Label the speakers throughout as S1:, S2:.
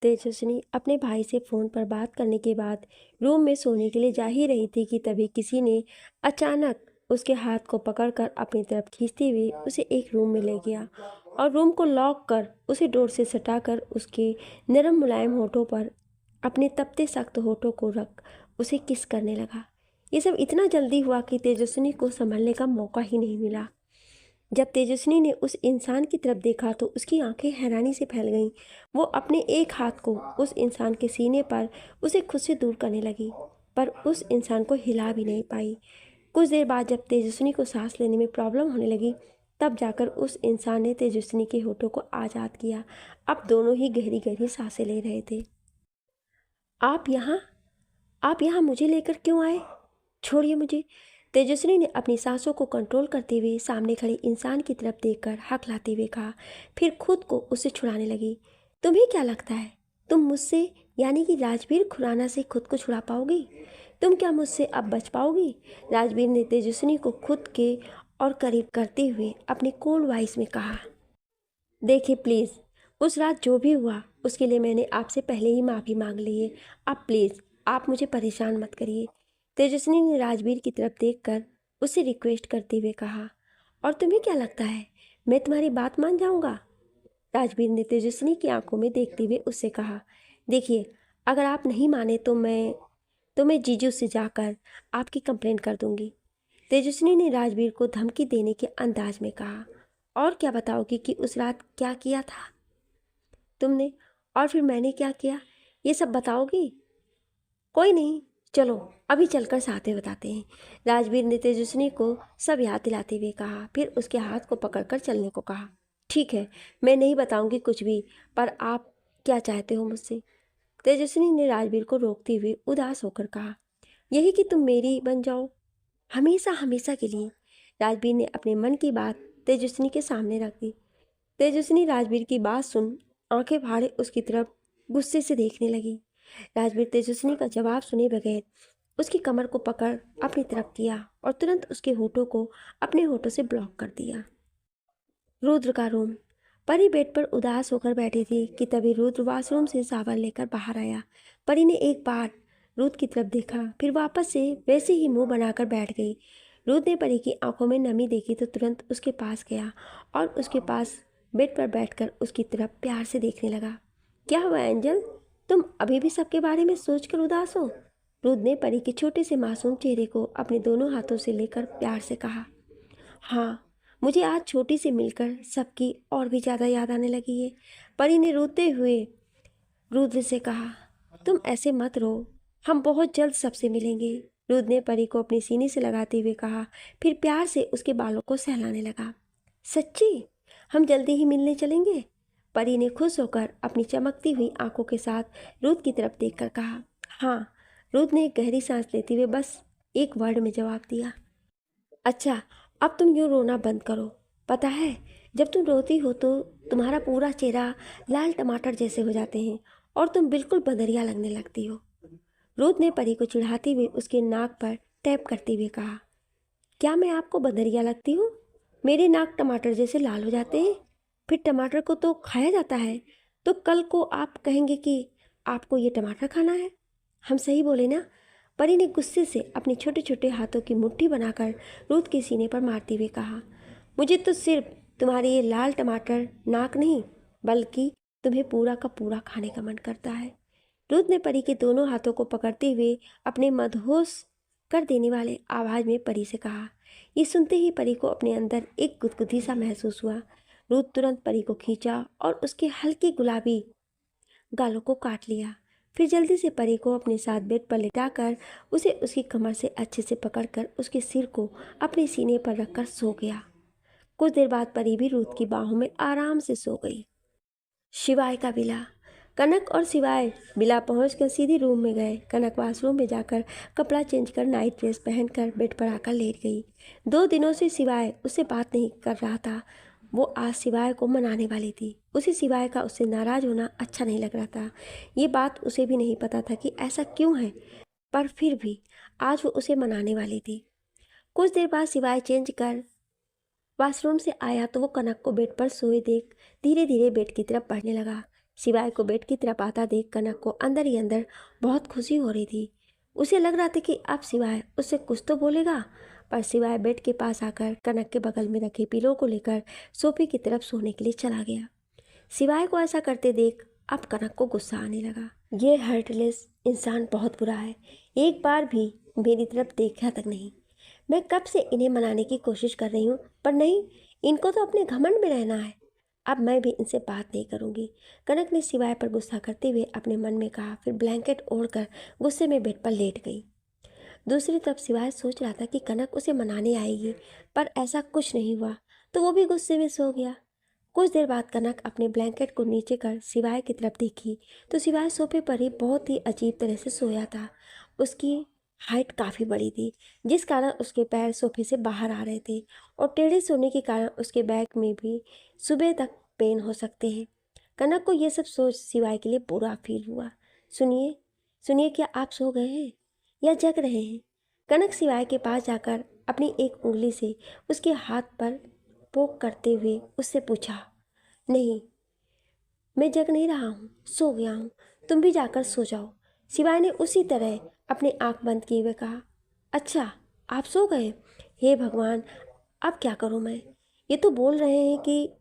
S1: तेजस्विनी अपने भाई से फ़ोन पर बात करने के बाद रूम में सोने के लिए जा ही रही थी कि तभी किसी ने अचानक उसके हाथ को पकड़कर अपनी तरफ खींचते हुए उसे एक रूम में ले गया और रूम को लॉक कर उसे डोर से सटाकर उसके नरम मुलायम होठों पर अपने तपते सख्त होठों को रख उसे किस करने लगा। ये सब इतना जल्दी हुआ कि तेजस्विनी को संभलने का मौका ही नहीं मिला। जब तेजस्विनी ने उस इंसान की तरफ देखा तो उसकी आंखें हैरानी से फैल गईं। वो अपने एक हाथ को उस इंसान के सीने पर उसे खुद से दूर करने लगी, पर उस इंसान को हिला भी नहीं पाई। कुछ देर बाद जब तेजस्विनी को सांस लेने में प्रॉब्लम होने लगी, तब जाकर उस इंसान ने तेजस्विनी के होठों को आज़ाद किया। अब दोनों ही गहरी गहरी सांसें ले रहे थे। आप यहाँ आप यहाँ मुझे लेकर क्यों आए? छोड़िए मुझे। तेजस्विनी ने अपनी सांसों को कंट्रोल करते हुए सामने खड़े इंसान की तरफ देखकर हकलाते हुए कहा, फिर खुद को उससे छुड़ाने लगी। तुम्हें क्या लगता है तुम मुझसे यानी कि राजवीर खुराना से खुद को छुड़ा पाओगी? तुम क्या मुझसे अब बच पाओगी? राजवीर ने तेजस्विनी को खुद के और करीब करते हुए अपनी कोल्ड वॉइस में कहा। देखिए प्लीज़, उस रात जो भी हुआ उसके लिए मैंने आपसे पहले ही माफ़ी मांग ली है। अब प्लीज़ आप मुझे परेशान मत करिए। तेजस्विनी ने राजवीर की तरफ देखकर उससे रिक्वेस्ट करते हुए कहा। और तुम्हें क्या लगता है मैं तुम्हारी बात मान जाऊंगा? राजवीर ने तेजस्विनी की आंखों में देखते हुए उससे कहा। देखिए, अगर आप नहीं माने तो मैं जीजू से जाकर आपकी कंप्लेंट कर दूंगी। तेजस्विनी ने राजवीर को धमकी देने के अंदाज में कहा। और क्या बताओगी कि उस रात क्या किया था तुमने, और फिर मैंने क्या किया, ये सब बताओगी? कोई नहीं, चलो अभी चलकर साथ में बताते हैं। राजवीर ने तेजस्विनी को सब याद दिलाते हुए कहा, फिर उसके हाथ को पकड़कर चलने को कहा। ठीक है, मैं नहीं बताऊंगी कुछ भी, पर आप क्या चाहते हो मुझसे? तेजस्विनी ने राजवीर को रोकते हुए उदास होकर कहा। यही कि तुम मेरी बन जाओ, हमेशा हमेशा के लिए। राजवीर ने अपने मन की बात तेजस्विनी के सामने रख दी। तेजस्विनी राजवीर की बात सुन आंखें फाड़े उसकी तरफ गुस्से से देखने लगी। राजवीर तेजस्विनी का जवाब सुने बगैर उसकी कमर को पकड़ अपनी तरफ किया और तुरंत उसके होठों को अपने होठों से ब्लॉक कर दिया। रुद्र का रूम। परी बेड पर उदास होकर बैठी थी कि तभी रुद्र वॉशरूम से सावर लेकर बाहर आया। परी ने एक बार रुद्र की तरफ देखा, फिर वापस से वैसे ही मुंह बनाकर बैठ गई। रुद्र ने परी की आंखों में नमी देखी तो तुरंत उसके पास गया और उसके पास बेड पर बैठकर उसकी तरफ प्यार से देखने लगा। क्या हुआ एंजल, तुम अभी भी सबके बारे में सोचकर उदास हो? रुद्र ने परी के छोटे से मासूम चेहरे को अपने दोनों हाथों से लेकर प्यार से कहा। हाँ, मुझे आज छोटी से मिलकर सबकी और भी ज़्यादा याद आने लगी है। परी ने रोते हुए रुद्र से कहा। तुम ऐसे मत रो, हम बहुत जल्द सबसे मिलेंगे। रुद्र ने परी को अपने सीने से लगाते हुए कहा, फिर प्यार से उसके बालों को सहलाने लगा। सच्ची? हम जल्दी ही मिलने चलेंगे? परी ने खुश होकर अपनी चमकती हुई आंखों के साथ रुद्र की तरफ देखकर कहा। हाँ, रुद्र ने एक गहरी सांस लेते हुए बस एक वर्ड में जवाब दिया। अच्छा, अब तुम यूँ रोना बंद करो। पता है, जब तुम रोती हो तो तुम्हारा पूरा चेहरा लाल टमाटर जैसे हो जाते हैं और तुम बिल्कुल बदरिया लगने लगती हो। रुद्र ने परी को चिढ़ाते हुए उसके नाक पर टैप करते हुए कहा। क्या मैं आपको बदरिया लगती हूँ? मेरे नाक टमाटर जैसे लाल हो जाते हैं? फिर टमाटर को तो खाया जाता है, तो कल को आप कहेंगे कि आपको ये टमाटर खाना है। हम सही बोले ना? परी ने गुस्से से अपने छोटे छोटे हाथों की मुट्ठी बनाकर रुद्र के सीने पर मारते हुए कहा। मुझे तो सिर्फ तुम्हारे ये लाल टमाटर नाक नहीं, बल्कि तुम्हें पूरा का पूरा खाने का मन करता है। रुद्र ने परी के दोनों हाथों को पकड़ते हुए अपने मदहोश कर देने वाले आवाज में परी से कहा। ये सुनते ही परी को अपने अंदर एक गुदगुदी सा महसूस हुआ। रुद्र तुरंत परी को खींचा और उसके हल्के गुलाबी गालों को काट लिया। फिर जल्दी से परी को अपने साथ बेड पर लिटाकर उसे उसकी कमर से अच्छे से पकड़कर उसके सिर को अपने सीने पर रखकर सो गया। कुछ देर बाद परी भी रुद्र की बाहों में आराम से सो गई। शिवाय का बिला। कनक और शिवाय बिला पहुंचकर सीधे रूम में गए। कनक वॉशरूम में जाकर कपड़ा चेंज कर नाइट ड्रेस पहनकर बेड पर आकर लेट गई। 2 दिनों से शिवाय उससे बात नहीं कर रहा था। वो आज शिवाय को मनाने वाली थी। उसे शिवाय का उससे नाराज़ होना अच्छा नहीं लग रहा था। ये बात उसे भी नहीं पता था कि ऐसा क्यों है, पर फिर भी आज वो उसे मनाने वाली थी। कुछ देर बाद शिवाय चेंज कर वॉशरूम से आया तो वो कनक को बेड पर सोए देख धीरे धीरे बेड की तरफ बढ़ने लगा। सिवाय को बेड की तरफ आता देख कनक को अंदर ही अंदर बहुत खुशी हो रही थी। उसे लग रहा था कि अब सिवाय उससे कुछ तो बोलेगा, पर सिवाय बेड के पास आकर कनक के बगल में रखे पिलो को लेकर सोफे की तरफ सोने के लिए चला गया। सिवाय को ऐसा करते देख अब कनक को गुस्सा आने लगा। ये हार्टलेस इंसान बहुत बुरा है, एक बार भी मेरी तरफ देखा तक नहीं। मैं कब से इन्हें मनाने की कोशिश कर रही हूँ, पर नहीं, इनको तो अपने घमंड में रहना है। अब मैं भी इनसे बात नहीं करूँगी। कनक ने सिवाय पर गुस्सा करते हुए अपने मन में कहा, फिर ब्लैंकेट ओढ़कर गुस्से में बेड पर लेट गई। दूसरी तरफ सिवाय सोच रहा था कि कनक उसे मनाने आएगी, पर ऐसा कुछ नहीं हुआ, तो वो भी गुस्से में सो गया। कुछ देर बाद कनक अपने ब्लैंकेट को नीचे कर सिवाय की तरफ देखी तो सिवाय सोफे पर ही बहुत ही अजीब तरह से सोया था। उसकी हाइट काफ़ी बड़ी थी, जिस कारण उसके पैर सोफे से बाहर आ रहे थे, और टेढ़े सोने के कारण उसके बैक में भी सुबह तक पेन हो सकते हैं। कनक को यह सब सोच सिवाय के लिए बुरा फील हुआ। सुनिए सुनिए, क्या आप सो गए हैं या जग रहे हैं? कनक सिवाय के पास जाकर अपनी एक उंगली से उसके हाथ पर पोक करते हुए उससे पूछा। नहीं, मैं जग नहीं रहा हूँ, सो गया हूँ, तुम भी जाकर सो जाओ। सिवाय ने उसी तरह अपनी आंख बंद किए हुए कहा। अच्छा, आप सो गए? हे भगवान, अब क्या करूँ मैं? ये तो बोल रहे हैं कि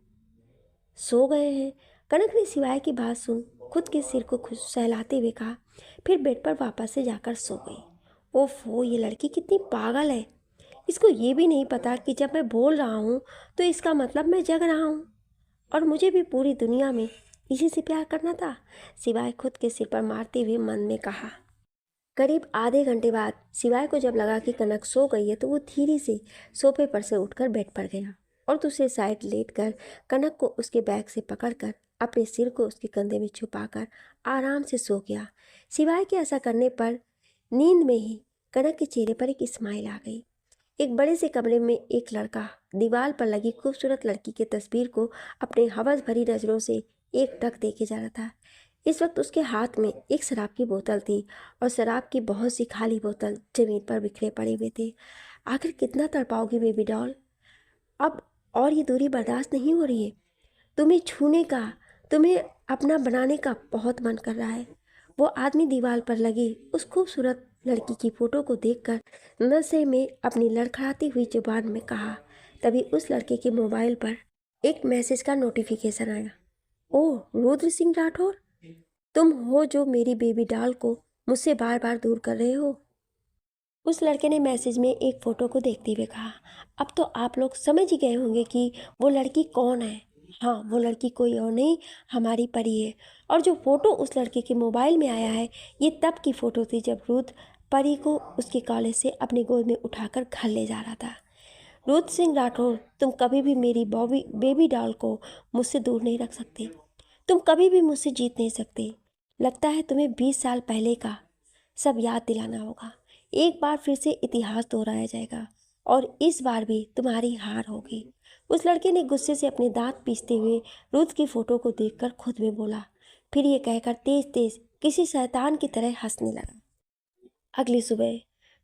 S1: सो गए हैं। कनक ने सिवाय की बात सुन खुद के सिर को खुश सहलाते हुए कहा, फिर बेड पर वापस से जाकर सो गई। ओफो, ये लड़की कितनी पागल है। इसको ये भी नहीं पता कि जब मैं बोल रहा हूँ तो इसका मतलब मैं जग रहा हूँ, और मुझे भी पूरी दुनिया में इसी से प्यार करना था। सिवाय खुद के सिर पर मारते हुए मन में कहा। करीब आधे घंटे बाद सिवाय को जब लगा कि कनक सो गई है तो वो धीरे से सोफे पर से उठकर बेड पर गया और दूसरे साइड लेटकर कनक को उसके बैग से पकड़कर अपने सिर को उसके कंधे में छुपाकर आराम से सो गया। सिवाय के ऐसा करने पर नींद में ही कनक के चेहरे पर एक स्माइल आ गई। एक बड़े से कमरे में एक लड़का दीवार पर लगी खूबसूरत लड़की की तस्वीर को अपने हवस भरी नज़रों से एकटक देखे जा रहा था। इस वक्त उसके हाथ में एक शराब की बोतल थी और शराब की बहुत सी खाली बोतल जमीन पर बिखरे पड़े हुए थे। आखिर कितना तड़पाओगी बेबी डॉल? अब और ये दूरी बर्दाश्त नहीं हो रही है। तुम्हें छूने का, तुम्हें अपना बनाने का बहुत मन कर रहा है। वो आदमी दीवार पर लगी उस खूबसूरत लड़की की फोटो को देखकर नशे में अपनी लड़खड़ाती हुई जुबान में कहा। तभी उस लड़के के मोबाइल पर एक मैसेज का नोटिफिकेशन आया। ओह, रुद्र सिंह राठौर, तुम हो जो मेरी बेबी डॉल को मुझसे बार बार दूर कर रहे हो। उस लड़के ने मैसेज में एक फ़ोटो को देखते हुए कहा। अब तो आप लोग समझ ही गए होंगे कि वो लड़की कौन है। हाँ, वो लड़की कोई और नहीं, हमारी परी है। और जो फ़ोटो उस लड़के के मोबाइल में आया है, ये तब की फ़ोटो थी जब रुद्र परी को उसके कॉलेज से अपनी गोद में उठाकर घर ले जा रहा था। रुद्र सिंह राठौर, तुम कभी भी मेरी बेबी डॉल को मुझसे दूर नहीं रख सकते। तुम कभी भी मुझसे जीत नहीं सकते। लगता है तुम्हें 20 साल पहले का सब याद दिलाना होगा। एक बार फिर से इतिहास दोहराया जाएगा और इस बार भी तुम्हारी हार होगी। उस लड़के ने गुस्से से अपने दांत पीसते हुए रुद्र की फोटो को देखकर खुद में बोला, फिर ये कहकर तेज तेज किसी शैतान की तरह हंसने लगा। अगली सुबह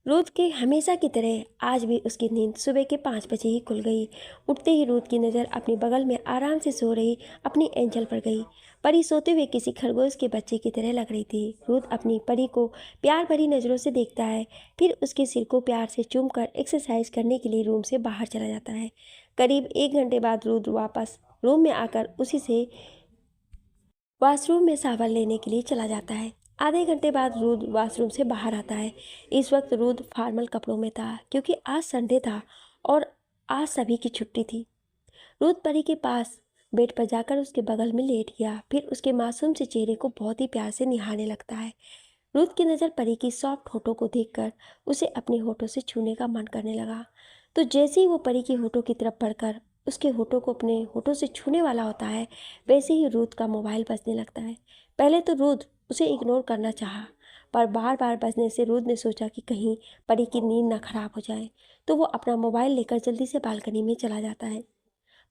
S1: रुद्र के हमेशा की तरह आज भी उसकी नींद सुबह के 5 बजे ही खुल गई। उठते ही रुद्र की नज़र अपने बगल में आराम से सो रही अपनी एंजल पर गई। परी सोते हुए किसी खरगोश के बच्चे की तरह लग रही थी। रुद्र अपनी परी को प्यार भरी नज़रों से देखता है, फिर उसके सिर को प्यार से चूमकर एक्सरसाइज करने के लिए रूम से बाहर चला जाता है। करीब 1 घंटे बाद रुद्र वापस रूम में आकर उसी से वॉशरूम में शावर लेने के लिए चला जाता है। आधे घंटे बाद रुद्र वॉशरूम से बाहर आता है। इस वक्त रुद्र फॉर्मल कपड़ों में था क्योंकि आज संडे था और आज सभी की छुट्टी थी। रुद्र परी के पास बेड पर जाकर उसके बगल में लेट गया, फिर उसके मासूम से चेहरे को बहुत ही प्यार से निहारने लगता है। रुद्र की नज़र परी की सॉफ्ट होठों को देखकर उसे अपने होठों से छूने का मन करने लगा। तो जैसे ही वो परी की होठों की तरफ बढ़कर उसके होठों को अपने होठों से छूने वाला होता है, वैसे ही रुद्र का मोबाइल बजने लगता है। पहले तो रुद्र उसे इग्नोर करना चाहा, पर बार बार बजने से रुद्र ने सोचा कि कहीं परी की नींद ना खराब हो जाए, तो वो अपना मोबाइल लेकर जल्दी से बालकनी में चला जाता है।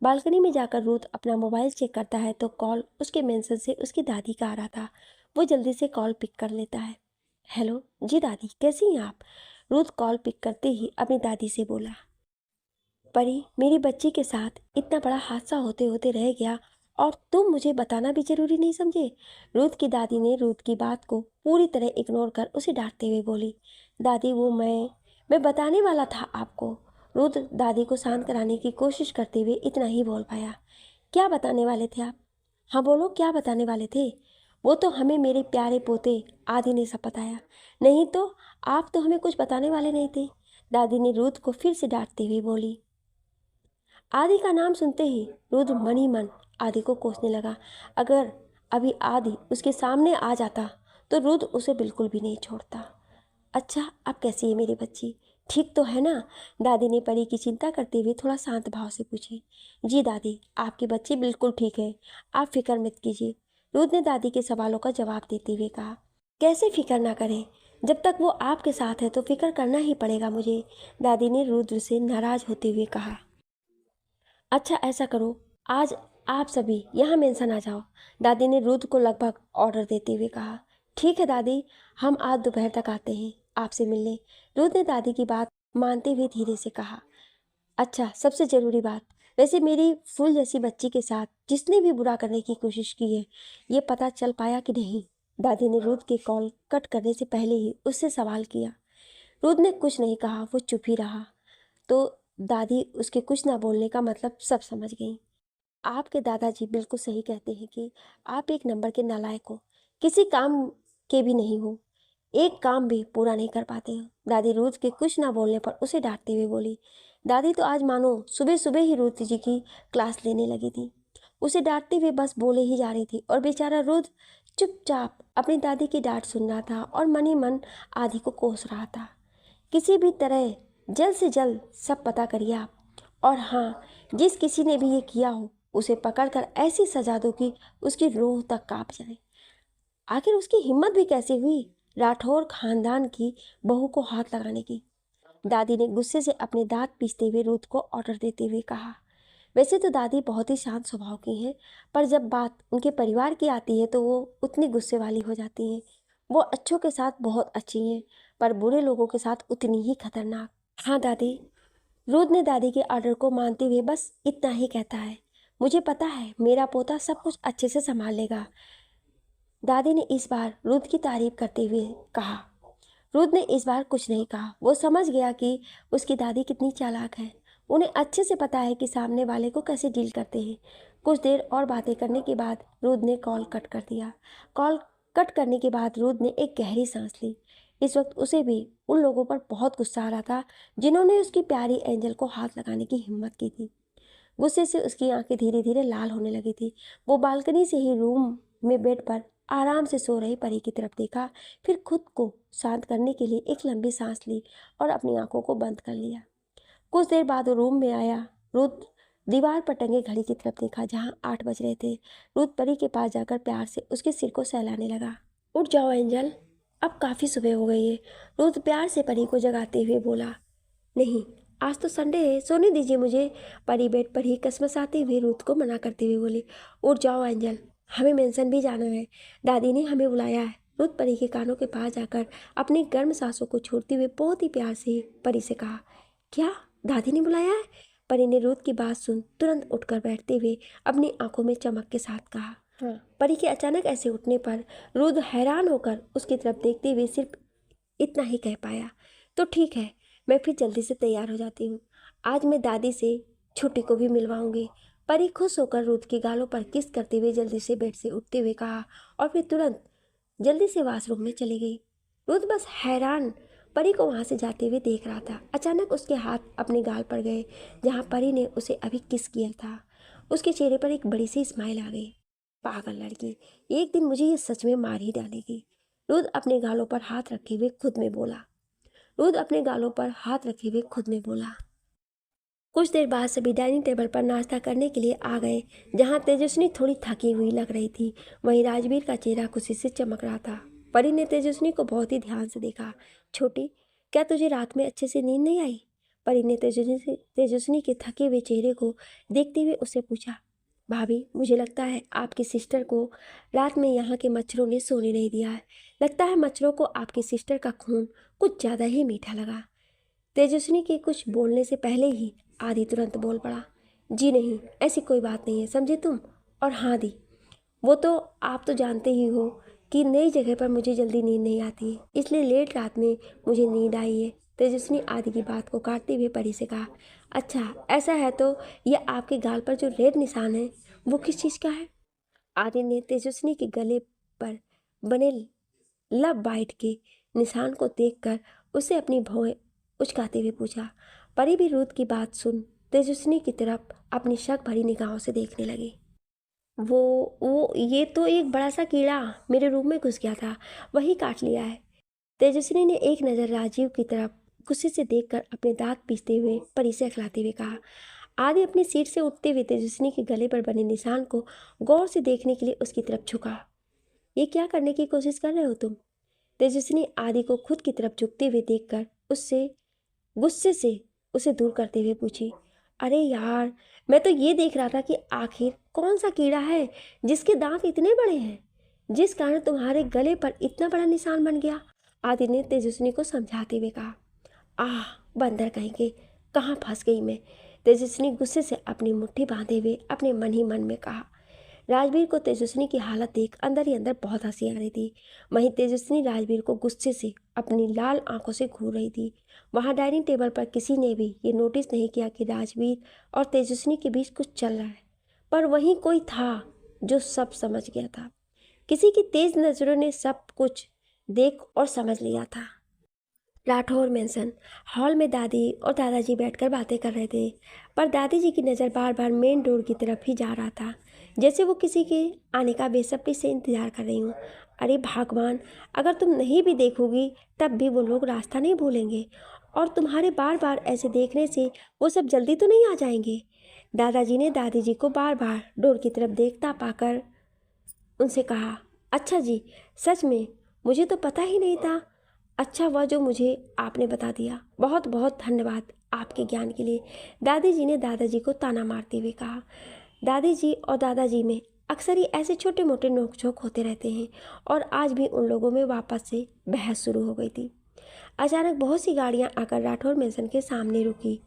S1: बालकनी में जाकर रुद्र अपना मोबाइल चेक करता है तो कॉल उसके मेंशन से उसकी दादी का आ रहा था। वो जल्दी से कॉल पिक कर लेता है। हेलो जी दादी, कैसी हैं आप? रुद्र कॉल पिक करते ही अपनी दादी से बोला। परी, मेरी बच्ची के साथ इतना बड़ा हादसा होते होते रह गया और तुम मुझे बताना भी जरूरी नहीं समझे? रुथ की दादी ने रुथ की बात को पूरी तरह इग्नोर कर उसे डांटते हुए बोली। दादी, वो मैं बताने वाला था आपको। रुथ दादी को शांत कराने की कोशिश करते हुए इतना ही बोल पाया। क्या बताने वाले थे आप? हाँ बोलो, क्या बताने वाले थे? वो तो हमें मेरे प्यारे पोते आदि ने सब बताया। नहीं तो आप तो हमें कुछ बताने वाले नहीं थे, दादी ने रुथ को फिर से डांटते हुए बोली। आदि का नाम सुनते ही रुद्र मन ही मन आदि को कोसने लगा। अगर अभी आदि उसके सामने आ जाता तो रुद्र उसे बिल्कुल भी नहीं छोड़ता। अच्छा, अब कैसी है मेरी बच्ची? ठीक तो है ना? दादी ने परी की चिंता करते हुए थोड़ा शांत भाव से पूछी। जी दादी, आपकी बच्ची बिल्कुल ठीक है, आप फिक्र मत कीजिए, रुद्र ने दादी के सवालों का जवाब देते हुए कहा। कैसे फिक्र ना करें? जब तक वो आपके साथ है तो फिक्र करना ही पड़ेगा मुझे, दादी ने रुद्र से नाराज होते हुए कहा। अच्छा ऐसा करो, आज आप सभी यहाँ मेंशन आ जाओ, दादी ने रुद्र को लगभग ऑर्डर देते हुए कहा। ठीक है दादी, हम आज दोपहर तक आते हैं आपसे मिलने, रुद्र ने दादी की बात मानते हुए धीरे से कहा। अच्छा, सबसे ज़रूरी बात, वैसे मेरी फूल जैसी बच्ची के साथ जिसने भी बुरा करने की कोशिश की है, ये पता चल पाया कि नहीं? दादी ने रुद्र की कॉल कट करने से पहले ही उससे सवाल किया। रुद्र ने कुछ नहीं कहा, वो चुप ही रहा। तो दादी उसके कुछ ना बोलने का मतलब सब समझ गई। आपके दादाजी बिल्कुल सही कहते हैं कि आप एक नंबर के नालायक हो, किसी काम के भी नहीं हो, एक काम भी पूरा नहीं कर पाते हो, दादी रुथ के कुछ ना बोलने पर उसे डांटते हुए बोली। दादी तो आज मानो सुबह सुबह ही रुथ जी की क्लास लेने लगी थी, उसे डांटते हुए बस बोले ही जा रही थी और बेचारा रुथ चुपचाप अपनी दादी की डांट सुन रहा था और मन ही मन आदि को कोस रहा था। किसी भी तरह जल्द से जल्द सब पता करिए आप, और हाँ, जिस किसी ने भी ये किया हो उसे पकड़कर ऐसी सजा दो कि उसकी रूह तक कांप जाए। आखिर उसकी हिम्मत भी कैसे हुई राठौर खानदान की बहू को हाथ लगाने की? दादी ने गुस्से से अपने दांत पीसते हुए रुथ को ऑर्डर देते हुए कहा। वैसे तो दादी बहुत ही शांत स्वभाव की हैं, पर जब बात उनके परिवार की आती है तो वो उतनी गुस्से वाली हो जाती हैं। वो अच्छों के साथ बहुत अच्छी हैं, पर बुरे लोगों के साथ उतनी ही खतरनाक। हाँ दादी, रुद्र ने दादी के ऑर्डर को मानते हुए बस इतना ही कहता है। मुझे पता है मेरा पोता सब कुछ अच्छे से संभाल लेगा, दादी ने इस बार रुद्र की तारीफ करते हुए कहा। रुद्र ने इस बार कुछ नहीं कहा, वो समझ गया कि उसकी दादी कितनी चालाक है। उन्हें अच्छे से पता है कि सामने वाले को कैसे डील करते हैं। कुछ देर और बातें करने के बाद रुद्र ने कॉल कट कर दिया। कॉल कट करने के बाद रुद्र ने एक गहरी सांस ली। इस वक्त उसे भी उन लोगों पर बहुत गुस्सा आ रहा था जिन्होंने उसकी प्यारी एंजल को हाथ लगाने की हिम्मत की थी। गुस्से से उसकी आंखें धीरे धीरे लाल होने लगी थी। वो बालकनी से ही रूम में बेड पर आराम से सो रही परी की तरफ देखा, फिर खुद को शांत करने के लिए एक लंबी सांस ली और अपनी आंखों को बंद कर लिया। कुछ देर बाद वो रूम में आया। रुद्र दीवार पर टंगे घड़ी की तरफ देखा जहाँ 8 बज रहे थे। रुद्र परी के पास जाकर प्यार से उसके सिर को सहलाने लगा। उठ जाओ एंजल, अब काफ़ी सुबह हो गई है, रुद्र प्यार से परी को जगाते हुए बोला। नहीं, आज तो संडे है, सोने दीजिए मुझे, परी बेड पर ही कसमसाते हुए रुथ को मना करते हुए बोली। उठ जाओ एंजल, हमें मेंशन भी जाना है, दादी ने हमें बुलाया है। रुथ परी के कानों के पास जाकर अपनी गर्म सांसों को छोड़ते हुए बहुत ही प्यार से परी से कहा। क्या, दादी ने बुलाया है? परी ने रुथ की बात सुन तुरंत उठकर बैठते हुए अपनी आंखों में चमक के साथ कहा। हाँ। परी के अचानक ऐसे उठने पर रुद्र हैरान होकर उसकी तरफ देखते हुए सिर्फ इतना ही कह पाया। तो ठीक है, मैं फिर जल्दी से तैयार हो जाती हूँ, आज मैं दादी से छुट्टी को भी मिलवाऊंगी। परी खुश होकर रुथ की गालों पर किस करते हुए जल्दी से बेड से उठते हुए कहा और फिर तुरंत जल्दी से वॉशरूम में चली गई। रुथ बस हैरान परी को वहाँ से जाते हुए देख रहा था। अचानक उसके हाथ अपने गाल पर गए जहाँ परी ने उसे अभी किस किया था। उसके चेहरे पर एक बड़ी सी स्माइल आ गई। पागल लड़की, एक दिन मुझे ये सच में मार ही डालेगी, रुद्र अपने गालों पर हाथ रखे हुए खुद में बोला। रुद्र अपने गालों पर हाथ रखे हुए खुद में बोला। कुछ देर बाद सभी डाइनिंग टेबल पर नाश्ता करने के लिए आ गए। जहाँ तेजस्विनी थोड़ी थकी हुई लग रही थी, वहीं राजवीर का चेहरा खुशी से चमक रहा था। परी ने तेजस्विनी को बहुत ही ध्यान से देखा। छोटी, क्या तुझे रात में अच्छे से नींद नहीं आई? परी ने तेजस्विनी के थके हुए चेहरे को देखते हुए उससे पूछा। भाभी, मुझे लगता है आपकी सिस्टर को रात में यहाँ के मच्छरों ने सोने नहीं दिया है। लगता है मच्छरों को आपकी सिस्टर का खून कुछ ज़्यादा ही मीठा लगा। तेजस्विनी के कुछ बोलने से पहले ही आदि तुरंत बोल पड़ा। जी नहीं, ऐसी कोई बात नहीं है, समझे तुम? और हाँ दी, वो तो आप तो जानते ही हो कि नई जगह पर मुझे जल्दी नींद नहीं आती है, इसलिए लेट रात में मुझे नींद आई है। तेजस्विनी आदि की बात को काटते हुए परी से कहा, अच्छा ऐसा है तो ये आपके गाल पर जो रेड निशान है वो किस चीज़ का है? आदि ने तेजस्विनी के गले पर बने लव बाइट के निशान को देखकर उसे अपनी भौहें उचकाते हुए पूछा। परी भी रूथ की बात सुन तेजस्विनी की तरफ अपनी शक भरी निगाहों से देखने लगी। वो ये तो एक बड़ा सा कीड़ा मेरे रूम में घुस गया था, वही काट लिया है। तेजस्विनी ने एक नज़र राजीव की तरफ गुस्से से देखकर अपने दांत पीसते हुए परी से अखलाते हुए कहा। आदि अपनी सीट से उठते हुए तेजस्विनी के गले पर बने निशान को गौर से देखने के लिए उसकी तरफ झुका। ये क्या करने की कोशिश कर रहे हो तुम? तेजस्विनी आदि को खुद की तरफ झुकते हुए देखकर उससे गुस्से से उसे दूर करते हुए पूछी। अरे यार, मैं तो ये देख रहा था कि आखिर कौन सा कीड़ा है जिसके दांत इतने बड़े हैं, जिस कारण तुम्हारे गले पर इतना बड़ा निशान बन गया। आदि ने तेजस्विनी को समझाते हुए कहा। आह बंदर कहेंगे, कहाँ फंस गई मैं। तेजस्विनी गुस्से से अपनी मुट्ठी बांधे हुए अपने मन ही मन में कहा। राजवीर को तेजस्विनी की हालत देख अंदर ही अंदर बहुत हंसी आ रही थी। वहीं तेजस्विनी राजवीर को गुस्से से अपनी लाल आंखों से घूर रही थी। वहां डाइनिंग टेबल पर किसी ने भी ये नोटिस नहीं किया कि राजवीर और तेजस्विनी के बीच कुछ चल रहा है, पर वहीं कोई था जो सब समझ गया था। किसी की तेज नजरों ने सब कुछ देख और समझ लिया था। राठौर मेंशन हॉल में दादी और दादाजी बैठकर बातें कर रहे थे, पर दादी जी की नज़र बार बार मेन डोर की तरफ ही जा रहा था, जैसे वो किसी के आने का बेसब्री से इंतजार कर रही हूँ। अरे भगवान, अगर तुम नहीं भी देखोगी तब भी वो लोग रास्ता नहीं भूलेंगे, और तुम्हारे बार बार ऐसे देखने से वो सब जल्दी तो नहीं आ जाएंगे। दादाजी ने दादी जी को बार बार डोर की तरफ देखता पाकर उनसे कहा। अच्छा जी, सच में मुझे तो पता ही नहीं था। अच्छा हुआ जो मुझे आपने बता दिया, बहुत बहुत धन्यवाद आपके ज्ञान के लिए। दादी जी ने दादाजी को ताना मारते हुए कहा। दादी जी और दादाजी में अक्सर ही ऐसे छोटे मोटे नोकझोंक होते रहते हैं, और आज भी उन लोगों में वापस से बहस शुरू हो गई थी। अचानक बहुत सी गाड़ियां आकर राठौर मेंशन के सामने रुकी।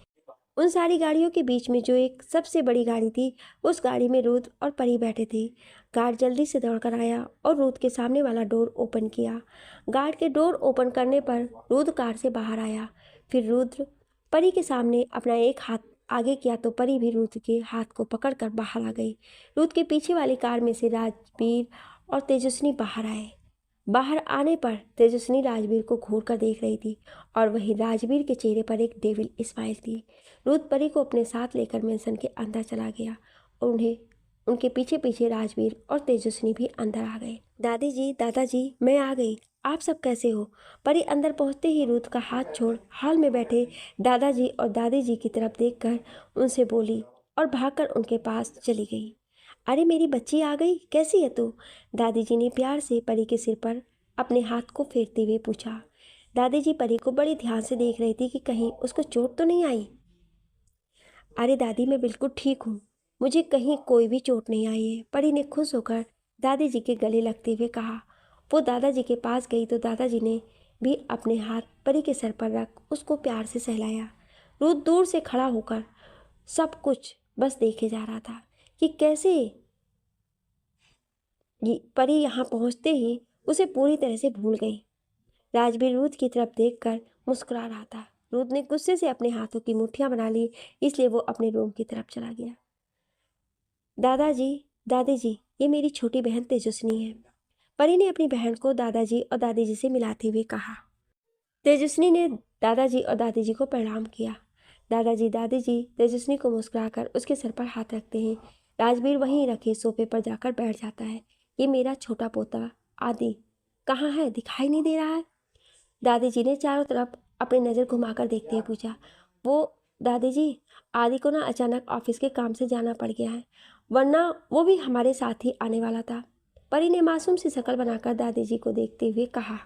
S1: उन सारी गाड़ियों के बीच में जो एक सबसे बड़ी गाड़ी थी, उस गाड़ी में रुद्र और परी बैठे थे। गार्ड जल्दी से दौड़कर आया और रुद्र के सामने वाला डोर ओपन किया। गार्ड के डोर ओपन करने पर रुद्र कार से बाहर आया। फिर रुद्र परी के सामने अपना एक हाथ आगे किया तो परी भी रुद्र के हाथ को पकड़कर बाहर आ गई। रुद्र के पीछे वाली कार में से राजवीर और तेजस्विनी बाहर आए। बाहर आने पर तेजस्विनी राजवीर को घूर कर देख रही थी, और वहीं राजवीर के चेहरे पर एक डेविल स्माइल थी। रुद्र परी को अपने साथ लेकर मेंशन के अंदर चला गया, और उन्हें उनके पीछे पीछे राजवीर और तेजस्विनी भी अंदर आ गए। दादी जी, दादाजी, मैं आ गई, आप सब कैसे हो? परी अंदर पहुंचते ही रुद्र का हाथ छोड़ हॉल में बैठे दादाजी और दादी जी की तरफ देखकर उनसे बोली और भागकर उनके पास चली गई। अरे मेरी बच्ची आ गई, कैसी है तू? दादी जी ने प्यार से परी के सिर पर अपने हाथ को फेरते हुए पूछा। दादी जी परी को बड़ी ध्यान से देख रही थी कि कहीं उसको चोट तो नहीं आई। अरे दादी, मैं बिल्कुल ठीक हूँ, मुझे कहीं कोई भी चोट नहीं आई है, परी ने खुश होकर दादी जी के गले लगते हुए कहा। वो दादाजी के पास गई तो दादाजी ने भी अपने हाथ परी के सर पर रख उसको प्यार से सहलाया। रुद्र दूर से खड़ा होकर सब कुछ बस देखे जा रहा था कि कैसे परी यहाँ पहुँचते ही उसे पूरी तरह से भूल गई। राजवीर रुद्र की तरफ देखकर मुस्कुरा रहा था। रुद्र ने गुस्से से अपने हाथों की मुट्ठियां बना ली, इसलिए वो अपने रूम की तरफ चला गया। दादाजी, दादी जी, ये मेरी छोटी बहन तेजस्विनी है। परी ने अपनी बहन को दादाजी और दादी जी से मिलाते हुए कहा। तेजस्विनी ने दादाजी और दादी जी को प्रणाम किया। दादाजी, दादी जी तेजस्विनी को मुस्कुराकर उसके सर पर हाथ रखते हैं। राजवीर वहीं रखे सोफे पर जाकर बैठ जाता है। ये मेरा छोटा पोता आदि कहाँ है, दिखाई नहीं दे रहा है? दादी जी ने चारों तरफ अपनी नज़र घुमाकर देखते हुए पूछा। वो दादी जी, आदि को ना अचानक ऑफिस के काम से जाना पड़ गया है, वरना वो भी हमारे साथ ही आने वाला था। परी ने मासूम सी शक्ल बनाकर दादी जी को देखते हुए कहा।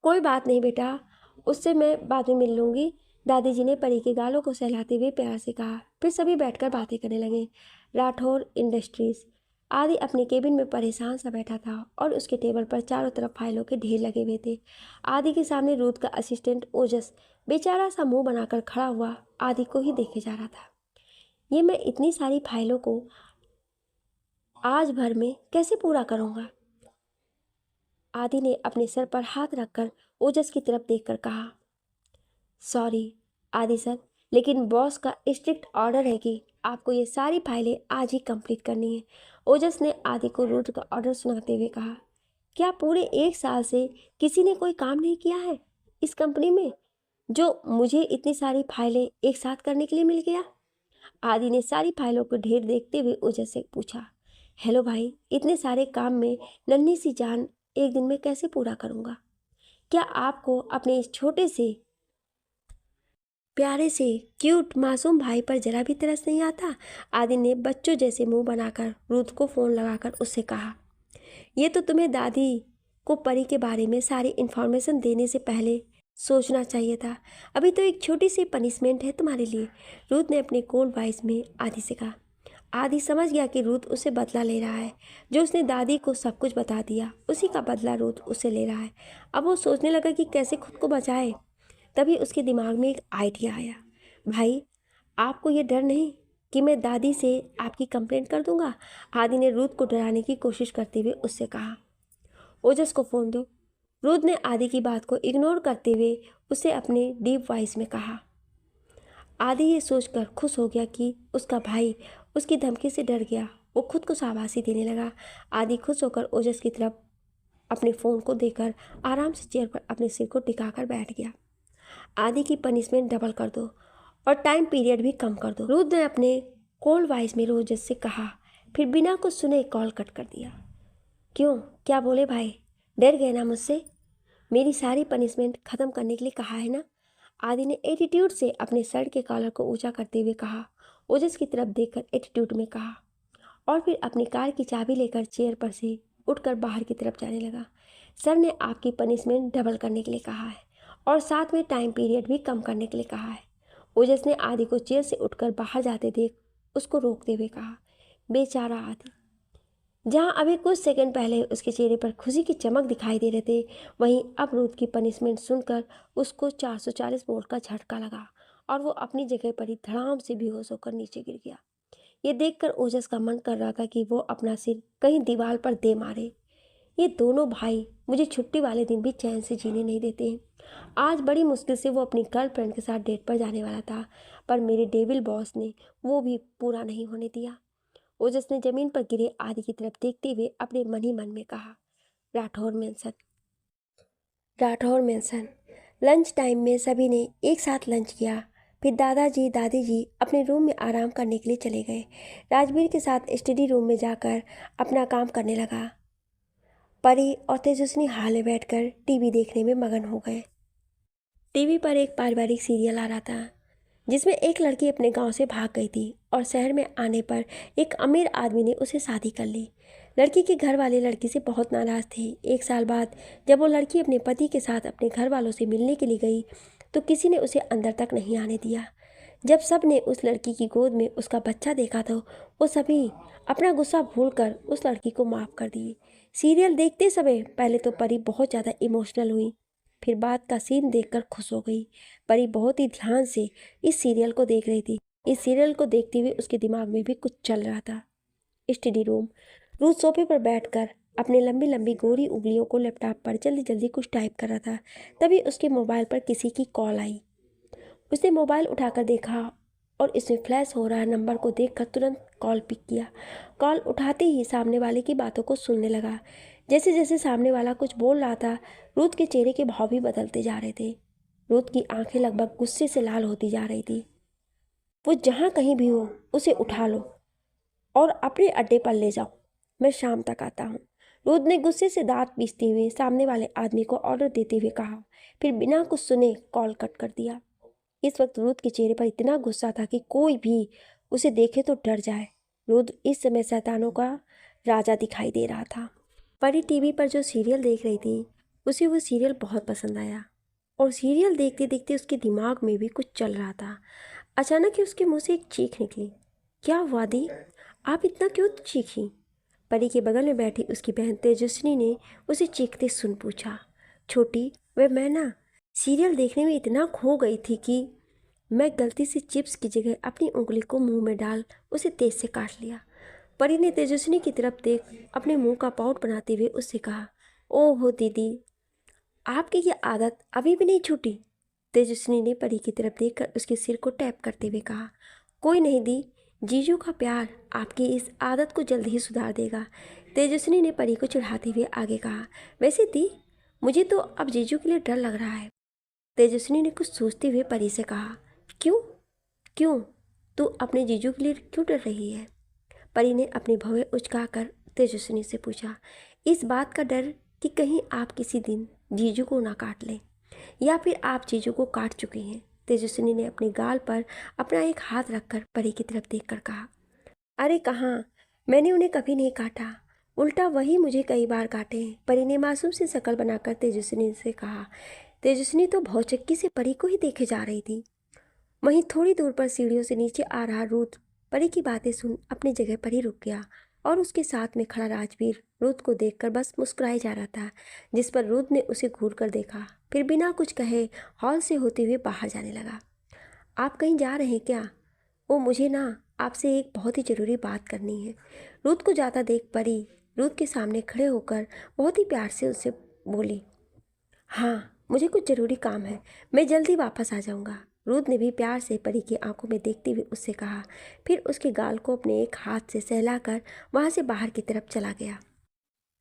S1: कोई बात नहीं बेटा, उससे मैं बाद में मिल लूँगी। दादी जी ने परी के गालों को सहलाते हुए प्यार से कहा। फिर सभी बैठकर बातें करने लगे। राठौर इंडस्ट्रीज आदि अपने केबिन में परेशान सा बैठा था, और उसके टेबल पर चारों तरफ फाइलों के ढेर लगे हुए थे। आदि के सामने रूथ का असिस्टेंट ओजस बेचारा सा मुंह बनाकर खड़ा हुआ आदि को ही देखे जा रहा था। ये मैं इतनी सारी फाइलों को आज भर में कैसे पूरा करूँगा? आदि ने अपने सर पर हाथ रखकर ओजस की तरफ देखकर कहा। सॉरी आदि सर, लेकिन बॉस का स्ट्रिक्ट ऑर्डर है कि आपको ये सारी फाइलें आज ही कंप्लीट करनी है। ओजस ने आदि को रूट का ऑर्डर सुनाते हुए कहा। क्या पूरे 1 साल से किसी ने कोई काम नहीं किया है इस कंपनी में, जो मुझे इतनी सारी फाइलें एक साथ करने के लिए मिल गया? आदि ने सारी फाइलों को ढेर देखते हुए ओजस से पूछा। हेलो भाई, इतने सारे काम में नन्ही सी जान एक दिन में कैसे पूरा करूँगा? क्या आपको अपने इस छोटे से प्यारे से क्यूट मासूम भाई पर जरा भी तरस नहीं आता? आदि ने बच्चों जैसे मुंह बनाकर रूथ को फ़ोन लगाकर उससे कहा। ये तो तुम्हें दादी को परी के बारे में सारी इन्फॉर्मेशन देने से पहले सोचना चाहिए था। अभी तो एक छोटी सी पनिशमेंट है तुम्हारे लिए, रूथ ने अपने कोल्ड वॉइस में आदि से कहा। आदि समझ गया कि रूथ उससे बदला ले रहा है। जो उसने दादी को सब कुछ बता दिया, उसी का बदला रूथ उससे ले रहा है। अब वो सोचने लगा कि कैसे खुद को बचाए। तभी उसके दिमाग में एक आइडिया आया। भाई, आपको ये डर नहीं कि मैं दादी से आपकी कंप्लेंट कर दूंगा? आदि ने रूथ को डराने की कोशिश करते हुए उससे कहा। ओजस को फ़ोन दो। रूथ ने आदि की बात को इग्नोर करते हुए उसे अपने डीप वॉइस में कहा। आदि ये सोचकर खुश हो गया कि उसका भाई उसकी धमकी से डर गया। वो खुद को शाबाशी देने लगा। आदि खुश होकर ओजस की तरफ अपने फ़ोन को देकर आराम से चेयर पर अपने सिर को टिकाकर बैठ गया। आदि की पनिशमेंट डबल कर दो और टाइम पीरियड भी कम कर दो, रुद्र ने अपने कोल्ड वॉइस में रोजस से कहा। फिर बिना कुछ सुने कॉल कट कर दिया। क्यों, क्या बोले भाई? डर गए ना मुझसे? मेरी सारी पनिशमेंट ख़त्म करने के लिए कहा है ना? आदि ने एटीट्यूड से अपने शर्ट के कॉलर को ऊंचा करते हुए कहा। ओजस की तरफ देखकर एटीट्यूड में कहा और फिर अपनी कार की चाबी लेकर चेयर पर से उठकर बाहर की तरफ जाने लगा। सर ने आपकी पनिशमेंट डबल करने के लिए कहा है और साथ में टाइम पीरियड भी कम करने के लिए कहा है। ओजस ने आदि को चेयर से उठकर बाहर जाते देख उसको रोकते हुए कहा। बेचारा आदि। जहां अभी कुछ सेकंड पहले उसके चेहरे पर खुशी की चमक दिखाई दे रहे थे, वहीं अब रूथ की पनिशमेंट सुनकर उसको 440 वोल्ट का झटका लगा और वो अपनी जगह पर ही धड़ाम से बेहोश होकर नीचे गिर गया। ये देखकर ओजस का मन कर रहा था कि वो अपना सिर कहीं दीवार पर दे मारे। ये दोनों भाई मुझे छुट्टी वाले दिन भी चैन से जीने नहीं देते हैं। आज बड़ी मुश्किल से वो अपनी गर्लफ्रेंड के साथ डेट पर जाने वाला था, पर मेरे डेविल बॉस ने वो भी पूरा नहीं होने दिया। ओजस ने जमीन पर गिरे आदि की तरफ देखते हुए अपने मन ही मन में कहा। Rathore mention. Rathore mention. Lunch time में सभी ने एक साथ लंच किया। फिर दादाजी दादी जी अपने रूम में आराम करने के लिए चले गए। राजवीर के साथ स्टडी रूम में जाकर अपना काम करने लगा। परी और तेजस्विनी हाल में बैठकर टीवी देखने में मगन हो गए। टीवी पर एक पारिवारिक सीरियल आ रहा था जिसमें एक लड़की अपने गांव से भाग गई थी और शहर में आने पर एक अमीर आदमी ने उसे शादी कर ली। लड़की के घर वाले लड़की से बहुत नाराज़ थे। 1 साल बाद जब वो लड़की अपने पति के साथ अपने घर वालों से मिलने के लिए गई तो किसी ने उसे अंदर तक नहीं आने दिया। जब सब ने उस लड़की की गोद में उसका बच्चा देखा तो वो सभी अपना गुस्सा भूलकर उस लड़की को माफ़ कर दिए। सीरियल देखते समय पहले तो परी बहुत ज़्यादा इमोशनल हुई, फिर बाद का सीन देखकर खुश हो गई। परी बहुत ही ध्यान से इस सीरियल को देख रही थी। इस सीरियल को देखते हुए उसके दिमाग में भी कुछ चल रहा था। Study room. रूथ सोफे पर बैठकर अपने लंबी लंबी गोरी उंगलियों को लैपटॉप पर जल्दी जल्दी कुछ टाइप कर रहा था। तभी उसके मोबाइल पर किसी की कॉल आई। उसने मोबाइल उठाकर देखा और इसमें फ्लैश हो रहा नंबर को देखकर तुरंत कॉल पिक किया। कॉल उठाते ही सामने वाले की बातों को सुनने लगा। जैसे जैसे सामने वाला कुछ बोल रहा था, रूथ के चेहरे के भाव भी बदलते जा रहे थे। रूथ की आंखें लगभग गुस्से से लाल होती जा रही थी। वो जहाँ कहीं भी हो उसे उठा लो और अपने अड्डे पर ले जाओ, मैं शाम तक आता हूँ। रूथ ने गुस्से से दांत पीसते हुए सामने वाले आदमी को ऑर्डर देते हुए कहा, फिर बिना कुछ सुने कॉल कट कर दिया। इस वक्त रूथ के चेहरे पर इतना गुस्सा था कि कोई भी उसे देखे तो डर जाए। रूथ इस समय शैतानों का राजा दिखाई दे रहा था। परी टीवी पर जो सीरियल देख रही थी उसे वो सीरियल बहुत पसंद आया और सीरियल देखते देखते उसके दिमाग में भी कुछ चल रहा था। अचानक ही उसके मुंह से एक चीख निकली। क्या हुआ दी, आप इतना क्यों चीखी? परी के बगल में बैठी उसकी बहन तेजस्विनी ने उसे चीखते सुन पूछा। छोटी, मैं ना सीरियल देखने में इतना खो गई थी कि मैं गलती से चिप्स की जगह अपनी उंगली को मुंह में डाल उसे तेज से काट लिया। परी ने तेजस्विनी की तरफ देख अपने मुंह का पाउट बनाते हुए उससे कहा, ओहो दीदी, आपकी ये आदत अभी भी नहीं छूटी। तेजस्विनी ने परी की तरफ देखकर उसके सिर को टैप करते हुए कहा, कोई नहीं दी, जीजू का प्यार आपकी इस आदत को जल्द ही सुधार देगा। तेजस्विनी ने परी को चिढ़ाते हुए आगे कहा, वैसे दी, मुझे तो अब जीजू के लिए डर लग रहा है। तेजस्विनी ने कुछ सोचते हुए परी से कहा, क्यों क्यों तू अपने जीजू के लिए क्यों डर रही है? परी ने अपनी भवें उचकाकर तेजस्विनी से पूछा, इस बात का डर कि कहीं आप किसी दिन जीजू को ना काट लें, या फिर आप जीजू को काट चुकी हैं। तेजस्विनी ने अपने गाल पर अपना एक हाथ रखकर परी की तरफ देखकर कहा, अरे कहाँ, मैंने उन्हें कभी नहीं काटा, उल्टा वही मुझे कई बार काटे हैं। परी ने मासूम सी शक्ल बनाकर तेजस्विनी से कहा। तेजस्विनी तो भौचक्की से परी को ही देखे जा रही थी। वहीं थोड़ी दूर पर सीढ़ियों से नीचे आ रहा रूथ परी की बातें सुन अपनी जगह पर ही रुक गया और उसके साथ में खड़ा राजवीर रूथ को देखकर बस मुस्कुराए जा रहा था, जिस पर रूथ ने उसे घूर कर देखा, फिर बिना कुछ कहे हॉल से होते हुए बाहर जाने लगा। आप कहीं जा रहे हैं क्या? वो मुझे ना आपसे एक बहुत ही ज़रूरी बात करनी है। रूथ को जाता देख परी रूथ के सामने खड़े होकर बहुत ही प्यार से उससे बोली, हाँ मुझे कुछ ज़रूरी काम है, मैं जल्दी वापस आ जाऊँगा। रूथ ने भी प्यार से परी की आंखों में देखते हुए उससे कहा, फिर उसके गाल को अपने एक हाथ से सहलाकर वहाँ से बाहर की तरफ चला गया।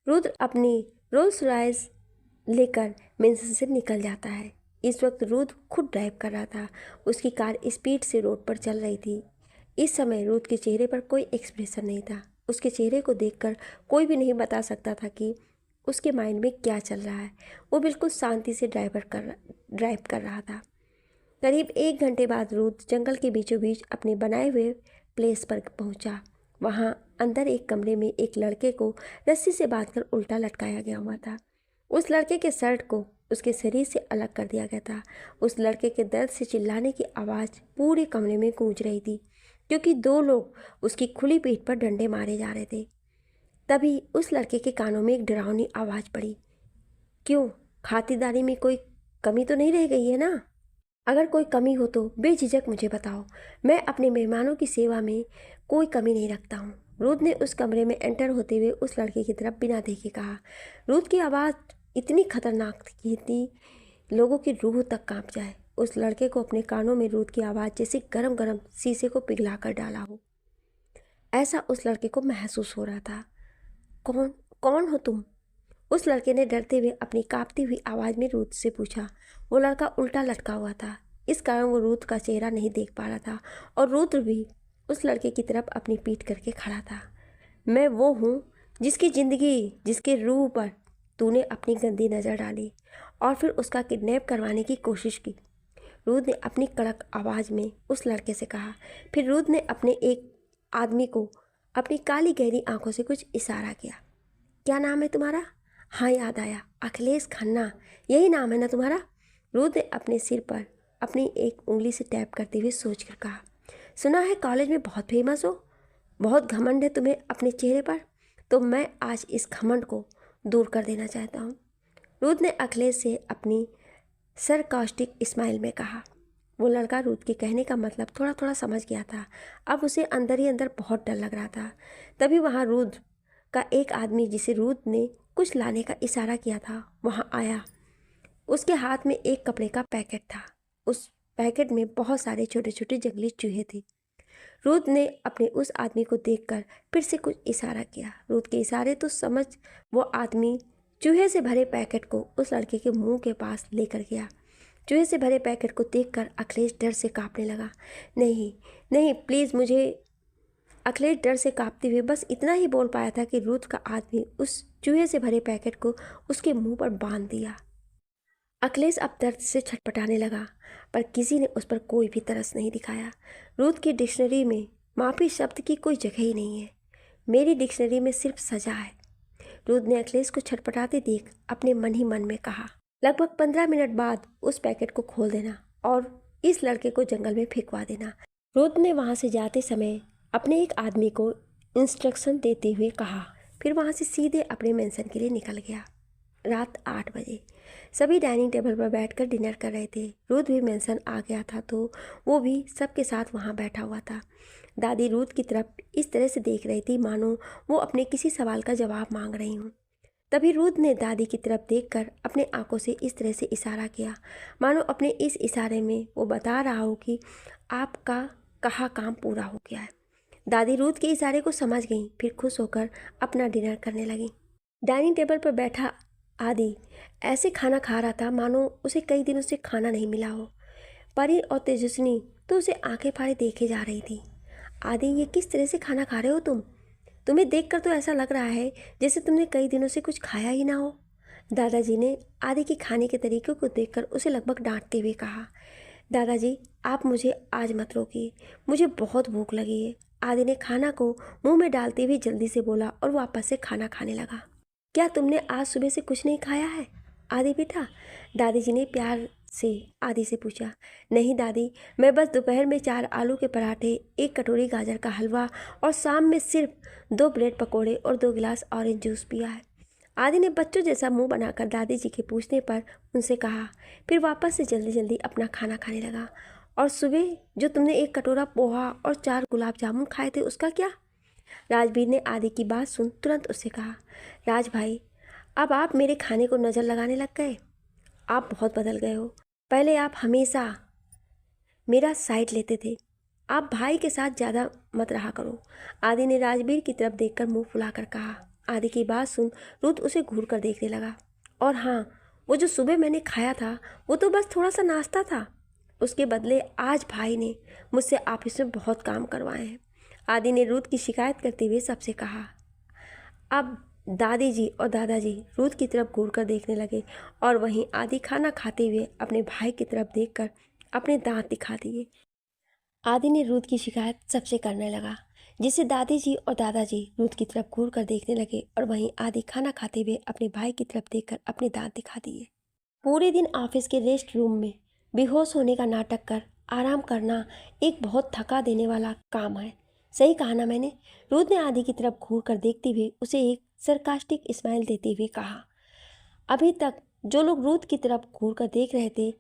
S1: रूथ अपनी रोल्स रॉयस लेकर मेंशन से निकल जाता है। इस वक्त रूथ खुद ड्राइव कर रहा था। उसकी कार स्पीड से रोड पर चल रही थी। इस समय रूथ के चेहरे पर कोई एक्सप्रेशन नहीं था। उसके चेहरे को देखकर कोई भी नहीं बता सकता था कि उसके माइंड में क्या चल रहा है। वो बिल्कुल शांति से ड्राइव कर रहा था। करीब 1 घंटे बाद रूथ जंगल के बीचों बीच अपने बनाए हुए प्लेस पर पहुंचा। वहां अंदर एक कमरे में एक लड़के को रस्सी से बांधकर उल्टा लटकाया गया हुआ था। उस लड़के के शर्ट को उसके शरीर से अलग कर दिया गया था। उस लड़के के दर्द से चिल्लाने की आवाज़ पूरे कमरे में गूंज रही थी, क्योंकि 2 लोग उसकी खुली पीठ पर डंडे मारे जा रहे थे। तभी उस लड़के के कानों में एक डरावनी आवाज़ पड़ी, क्यों, खातिरदारी में कोई कमी तो नहीं रह गई है ना? अगर कोई कमी हो तो बेझिझक मुझे बताओ, मैं अपने मेहमानों की सेवा में कोई कमी नहीं रखता हूँ। रूथ ने उस कमरे में एंटर होते हुए उस लड़के की तरफ बिना देखे कहा। रूथ की आवाज़ इतनी खतरनाक थी कि लोगों की रूह तक कांप जाए। उस लड़के को अपने कानों में रूथ की आवाज़ जैसे गरम गरम शीशे को पिघला कर डाला हो, ऐसा उस लड़के को महसूस हो रहा था। कौन कौन हो तुम? उस लड़के ने डरते हुए अपनी कांपती हुई आवाज़ में रूथ से पूछा। वो लड़का उल्टा लटका हुआ था, इस कारण वो रूथ का चेहरा नहीं देख पा रहा था और रूथ भी उस लड़के की तरफ अपनी पीठ करके खड़ा था। मैं वो हूँ जिसकी ज़िंदगी, जिसके रूह पर तूने अपनी गंदी नज़र डाली और फिर उसका किडनैप करवाने की कोशिश की। रूथ ने अपनी कड़क आवाज़ में उस लड़के से कहा। फिर रूथ ने अपने एक आदमी को अपनी काली गहरी आंखों से कुछ इशारा किया। क्या नाम है तुम्हारा? हाँ याद आया, अखिलेश खन्ना, यही नाम है ना तुम्हारा? रूथ ने अपने सिर पर अपनी एक उंगली से टैप करते हुए सोच कर कहा। सुना है कॉलेज में बहुत फेमस हो, बहुत घमंड है तुम्हें अपने चेहरे पर, तो मैं आज इस घमंड को दूर कर देना चाहता हूँ। रूथ ने अखिलेश से अपनी सरकास्टिक स्माइल में कहा। वो लड़का रूथ के कहने का मतलब थोड़ा थोड़ा समझ गया था। अब उसे अंदर ही अंदर बहुत डर लग रहा था। तभी वहाँ रूथ का एक आदमी, जिसे रूथ ने कुछ लाने का इशारा किया था, वहाँ आया। उसके हाथ में एक कपड़े का पैकेट था। उस पैकेट में बहुत सारे छोटे छोटे जंगली चूहे थे। रूथ ने अपने उस आदमी को देखकर फिर से कुछ इशारा किया। रूथ के इशारे तो समझ वो आदमी चूहे से भरे पैकेट को उस लड़के के मुंह के पास लेकर गया। चूहे से भरे पैकेट को देखकर अखिलेश डर से कांपने लगा। नहीं नहीं, प्लीज़ मुझे। अखिलेश डर से कांपते हुए बस इतना ही बोल पाया था कि रूथ का आदमी उस चूहे से भरे पैकेट को उसके मुंह पर बांध दिया। अखिलेश अब दर्द से छटपटाने लगा, पर किसी ने उस पर कोई भी तरस नहीं दिखाया। रूथ की डिक्शनरी में माफ़ी शब्द की कोई जगह ही नहीं है, मेरी डिक्शनरी में सिर्फ सजा है। रूथ ने अखिलेश को छटपटाते देख अपने मन ही मन में कहा। लगभग 15 मिनट बाद उस पैकेट को खोल देना और इस लड़के को जंगल में फेंकवा देना। रूथ ने वहाँ से जाते समय अपने एक आदमी को इंस्ट्रक्शन देते हुए कहा, फिर वहाँ से सीधे अपने मेंशन के लिए निकल गया। रात 8 बजे सभी डाइनिंग टेबल पर बैठकर डिनर कर रहे थे। रूथ भी मेंशन आ गया था तो वो भी सबके साथ वहाँ बैठा हुआ था। दादी रूथ की तरफ इस तरह से देख रही थी मानो वो अपने किसी सवाल का जवाब मांग रही हूँ। तभी रूथ ने दादी की तरफ देखकर अपने आंखों से इस तरह से इशारा किया मानो अपने इस इशारे में वो बता रहा हो कि आपका कहा काम पूरा हो गया है। दादी रूथ के इशारे को समझ गई, फिर खुश होकर अपना डिनर करने लगी। डाइनिंग टेबल पर बैठा आदि ऐसे खाना खा रहा था मानो उसे कई दिनों से खाना नहीं मिला हो। परी और तेजस्विनी तो उसे आंखें फाड़े देखे जा रही थी। आदि, ये किस तरह से खाना खा रहे हो तुम? तुम्हें देखकर तो ऐसा लग रहा है जैसे तुमने कई दिनों से कुछ खाया ही ना हो। दादाजी ने आदि के खाने के तरीके को देखकर उसे लगभग डांटते हुए कहा, दादाजी आप मुझे आज मत रोकिए, मुझे बहुत भूख लगी है। आदि ने खाना को मुंह में डालते हुए जल्दी से बोला और वापस से खाना खाने लगा। क्या तुमने आज सुबह से कुछ नहीं खाया है आदि बेटा? दादाजी ने प्यार से आदि से पूछा। नहीं दादी, मैं बस दोपहर में 4 आलू के पराठे, 1 कटोरी गाजर का हलवा और शाम में सिर्फ 2 ब्रेड पकोड़े और 2 गिलास ऑरेंज जूस पिया है। आदि ने बच्चों जैसा मुंह बनाकर दादी जी के पूछने पर उनसे कहा, फिर वापस से जल्दी जल्दी अपना खाना खाने लगा। और सुबह जो तुमने 1 कटोरा पोहा और 4 गुलाब जामुन खाए थे उसका क्या? राजवीर ने आदि की बात सुन तुरंत उससे कहा, राज भाई, अब आप मेरे खाने को नज़र लगाने लग गए। आप बहुत बदल गए हो। पहले आप हमेशा मेरा साइड लेते थे, आप भाई के साथ ज़्यादा मत रहा करो। आदि ने राजवीर की तरफ देखकर मुंह फुलाकर कहा। आदि की बात सुन रुत उसे घूर कर देखने लगा। और हाँ, वो जो सुबह मैंने खाया था वो तो बस थोड़ा सा नाश्ता था। उसके बदले आज भाई ने मुझसे ऑफिस में बहुत काम करवाए हैं। आदि ने रुत की शिकायत करते हुए सबसे कहा। अब दादी जी और दादाजी रूथ की तरफ घूर कर देखने लगे और वहीं आदि खाना खाते हुए अपने भाई की तरफ देखकर अपने दांत दिखा दिए। आदि ने रूथ की शिकायत सबसे करने लगा, जिससे दादी जी और दादाजी रूथ की तरफ घूर कर देखने लगे और वहीं आदि खाना खाते हुए अपने भाई की तरफ देखकर अपने दांत दिखा दिए। पूरे दिन ऑफिस के रेस्ट रूम में बेहोश होने का नाटक कर आराम करना एक बहुत थका देने वाला काम है। सही कहा ना मैंने? रूथ ने आदि की तरफ घूर कर देखते हुए उसे एक सरकास्टिक स्माइल देते हुए कहा। अभी तक जो लोग रूथ की तरफ घूर कर देख रहे थे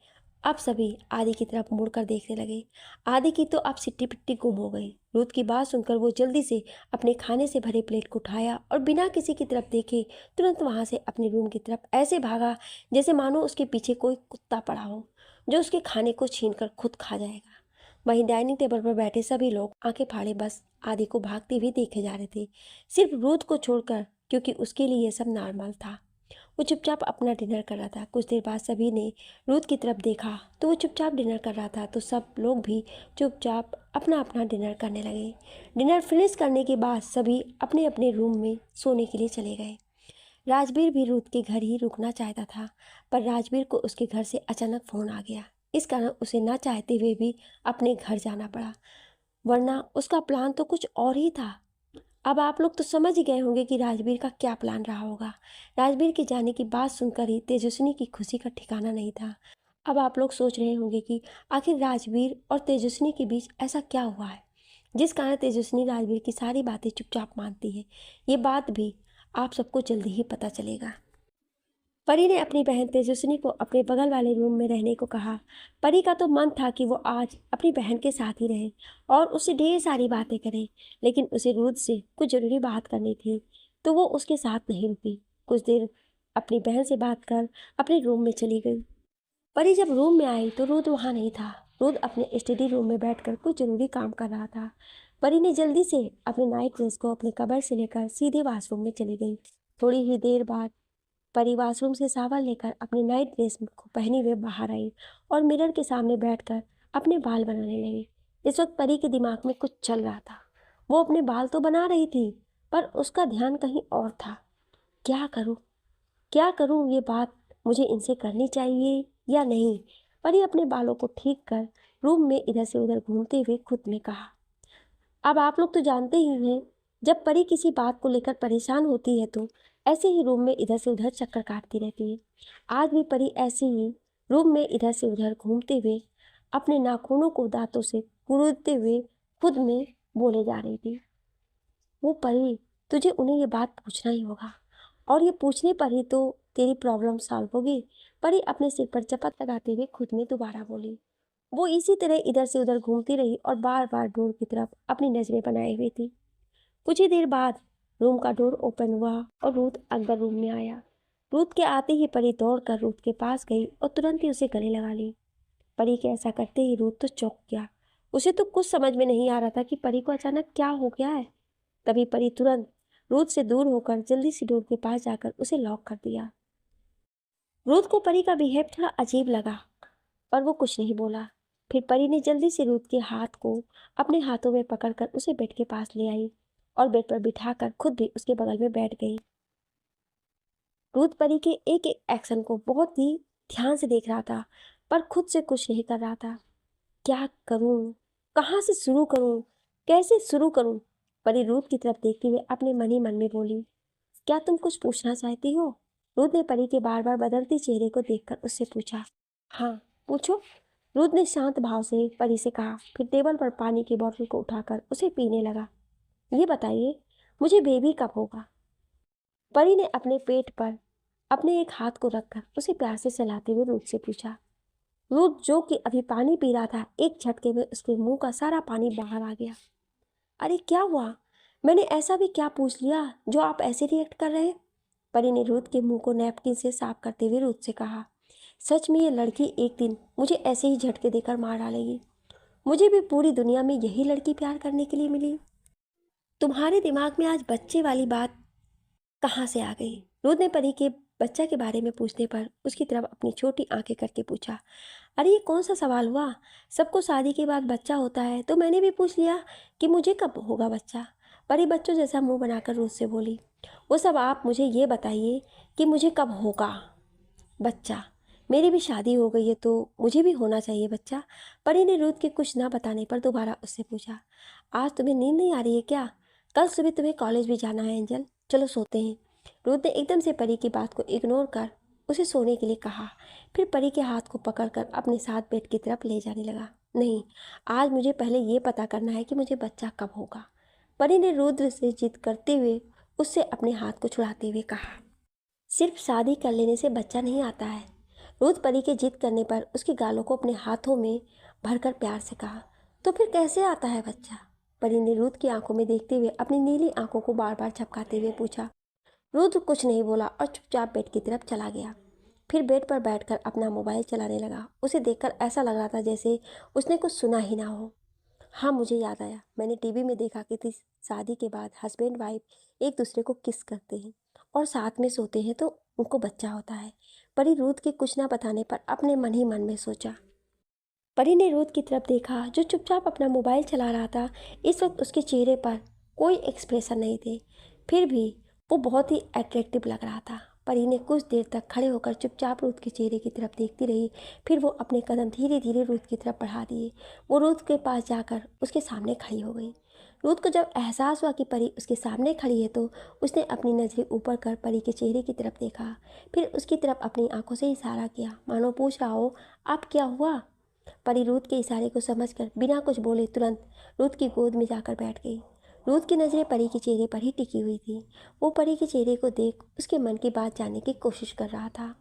S1: अब सभी आदि की तरफ मुड़कर देखने लगे। आदि की तो अब सिट्टी पिट्टी गुम हो गई। रूथ की बात सुनकर वो जल्दी से अपने खाने से भरे प्लेट को उठाया और बिना किसी की तरफ देखे तुरंत वहां से अपने रूम की तरफ ऐसे भागा जैसे मानो उसके पीछे कोई कुत्ता पड़ा हो जो उसके खाने को छीन कर खुद खा जाएगा। वहीं डाइनिंग टेबल पर बैठे सभी लोग आंखें फाड़े बस आदि को भागते हुए देखे जा रहे थे, सिर्फ रूथ को छोड़कर, क्योंकि उसके लिए यह सब नॉर्मल था। वो चुपचाप अपना डिनर कर रहा था। कुछ देर बाद सभी ने रूथ की तरफ देखा तो वो चुपचाप डिनर कर रहा था, तो सब लोग भी चुपचाप अपना अपना डिनर करने लगे। डिनर फिनिश करने के बाद सभी अपने अपने रूम में सोने के लिए चले गए। राजवीर भी रूथ के घर ही रुकना चाहता था, पर राजवीर को उसके घर से अचानक फ़ोन आ गया। इस कारण उसे ना चाहते हुए भी अपने घर जाना पड़ा, वरना उसका प्लान तो कुछ और ही था। अब आप लोग तो समझ ही गए होंगे कि राजवीर का क्या प्लान रहा होगा। राजवीर के जाने की बात सुनकर ही तेजस्विनी की खुशी का ठिकाना नहीं था। अब आप लोग सोच रहे होंगे कि आखिर राजवीर और तेजस्विनी के बीच ऐसा क्या हुआ है जिस कारण तेजस्विनी राजवीर की सारी बातें चुपचाप मानती है। ये बात भी आप सबको जल्दी ही पता चलेगा। परी ने अपनी बहन तेजस्विनी को अपने बगल वाले रूम में रहने को कहा। परी का तो मन था कि वो आज अपनी बहन के साथ ही रहे और उससे ढेर सारी बातें करे, लेकिन उसे रूथ से कुछ ज़रूरी बात करनी थी तो वो उसके साथ नहीं रुकी। कुछ देर अपनी बहन से बात कर अपने रूम में चली गई। परी जब रूम में आई तो रूथ वहाँ नहीं था। रूथ अपने स्टडी रूम में बैठकर कुछ ज़रूरी काम कर रहा था। परी ने जल्दी से अपने नाइट ड्रेस को अपने कबर से लेकर सीधे वॉशरूम में चली गई। थोड़ी ही देर बाद परी वॉशरूम से सावन लेकर अपनी नाइट ड्रेस को पहने हुए बाहर आई और मिरर के सामने बैठकर अपने बाल बनाने लगी। इस वक्त परी के दिमाग में कुछ चल रहा था। वो अपने बाल तो बना रही थी पर उसका ध्यान कहीं और था। क्या करूं, क्या करूं, ये बात मुझे इनसे करनी चाहिए या नहीं? परी अपने बालों को ठीक कर रूम में इधर से उधर घूमते हुए खुद में कहा। अब आप लोग तो जानते ही हैं, जब परी किसी बात को लेकर परेशान होती है तो ऐसे ही रूम में इधर से उधर चक्कर काटती रहती है। आज भी परी ऐसे ही रूम में इधर से उधर घूमते हुए अपने नाखूनों को दांतों से कुरेदते हुए खुद में बोले जा रही थी। वो परी, तुझे उन्हें ये बात पूछना ही होगा और ये पूछने पर ही तो तेरी प्रॉब्लम सॉल्व होगी। परी अपने सिर पर चपत लगाते हुए खुद में दोबारा बोली। वो इसी तरह इधर से उधर घूमती रही और बार बार डोर की तरफ अपनी नजरें बनाए हुई थी। कुछ ही देर बाद रूम का डोर ओपन हुआ और रूथ अंदर रूम में आया। रूथ के आते ही परी दौड़कर रूथ के पास गई और तुरंत ही उसे गले लगा ली। परी के ऐसा करते ही रूथ तो चौंक गया। उसे तो कुछ समझ में नहीं आ रहा था कि परी को अचानक क्या हो गया है। तभी परी तुरंत रूथ से दूर होकर जल्दी से डोर के पास जाकर उसे लॉक कर दिया। रूथ को परी का बिहेव थोड़ा अजीब लगा, पर वो कुछ नहीं बोला। फिर परी ने जल्दी से रूथ के हाथ को अपने हाथों में पकड़कर उसे बेड के पास ले आई और बेड पर बिठाकर खुद भी उसके बगल में बैठ गई। रूथ परी के एक एक एक्शन को बहुत ही ध्यान से देख रहा था, पर खुद से कुछ नहीं कर रहा था। क्या करूं? कहाँ से शुरू करूं? कैसे शुरू करूं? परी रूथ की तरफ देखते हुए अपने मन ही मन में बोली, क्या तुम कुछ पूछना चाहती हो? रूथ ने परी के बार बार बदलते चेहरे को देखकर उससे पूछा। हाँ, पूछो। रूथ ने शांत भाव से परी से कहा, फिर टेबल पर पानी की बोतल को उठाकर उसे पीने लगा। ये बताइए, मुझे बेबी कब होगा? परी ने अपने पेट पर अपने एक हाथ को रखकर उसे प्यार से सहलाते हुए रूथ से पूछा। रूथ जो कि अभी पानी पी रहा था, एक झटके में उसके मुंह का सारा पानी बाहर आ गया। अरे क्या हुआ? मैंने ऐसा भी क्या पूछ लिया जो आप ऐसे रिएक्ट कर रहे हैं? परी ने रूथ के मुंह को नैपकिन से साफ करते हुए रूथ से कहा। सच में ये लड़की एक दिन मुझे ऐसे ही झटके देकर मार डालेगी। मुझे भी पूरी दुनिया में यही लड़की प्यार करने के लिए मिली। तुम्हारे दिमाग में आज बच्चे वाली बात कहाँ से आ गई? रूथ ने परी के बच्चा के बारे में पूछने पर उसकी तरफ अपनी छोटी आंखें करके पूछा। अरे ये कौन सा सवाल हुआ? सबको शादी के बाद बच्चा होता है, तो मैंने भी पूछ लिया कि मुझे कब होगा बच्चा। परी बच्चों जैसा मुंह बनाकर रूथ से बोली। वो सब आप मुझे ये बताइए कि मुझे कब होगा बच्चा। मेरी भी शादी हो गई है तो मुझे भी होना चाहिए बच्चा। परी ने रूथ के कुछ ना बताने पर दोबारा उससे पूछा। आज तुम्हें नींद नहीं आ रही है क्या? कल सुबह तुम्हें कॉलेज भी जाना है एंजल। चलो सोते हैं। रूथ ने एकदम से परी की बात को इग्नोर कर उसे सोने के लिए कहा। फिर परी के हाथ को पकड़कर अपने साथ बेड की तरफ ले जाने लगा। नहीं, आज मुझे पहले ये पता करना है कि मुझे बच्चा कब होगा। परी ने रुद्र से जिद करते हुए उससे अपने हाथ को छुड़ाते हुए कहा। सिर्फ शादी कर लेने से बच्चा नहीं आता है। रूथ परी के जिद करने पर उसके गालों को अपने हाथों में भरकर प्यार से कहा। तो फिर कैसे आता है बच्चा? परी ने रूथ की आंखों में देखते हुए अपनी नीली आंखों को बार बार झपकाते हुए पूछा। रूथ कुछ नहीं बोला और चुपचाप बेड की तरफ चला गया। फिर बेड पर बैठकर अपना मोबाइल चलाने लगा। उसे देखकर ऐसा लग रहा था जैसे उसने कुछ सुना ही ना हो। हाँ, मुझे याद आया, मैंने टीवी में देखा कि थी शादी के बाद हस्बैंड वाइफ एक दूसरे को किस करते हैं और साथ में सोते हैं तो उनको बच्चा होता है। परी रूथ के कुछ ना बताने पर अपने मन ही मन में सोचा। परी ने रूथ की तरफ देखा जो चुपचाप अपना मोबाइल चला रहा था। इस वक्त उसके चेहरे पर कोई एक्सप्रेशन नहीं थे, फिर भी वो बहुत ही अट्रैक्टिव लग रहा था। परी ने कुछ देर तक खड़े होकर चुपचाप रूथ के चेहरे की तरफ देखती रही। फिर वो अपने कदम धीरे धीरे रूथ की तरफ बढ़ा दिए। वो रूथ के पास जाकर उसके सामने खड़ी हो गई। रूथ को जब एहसास हुआ कि परी उसके सामने खड़ी है तो उसने अपनी नज़रें ऊपर कर परी के चेहरे की तरफ देखा। फिर उसकी तरफ अपनी आंखों से इशारा किया, मानो पूछ रहा हो, आप क्या हुआ? परी रूथ के इशारे को समझकर बिना कुछ बोले तुरंत रूथ की गोद में जाकर बैठ गई। रूथ की नज़रें परी के चेहरे पर ही टिकी हुई थी। वो परी के चेहरे को देख उसके मन की बात जानने की कोशिश कर रहा था।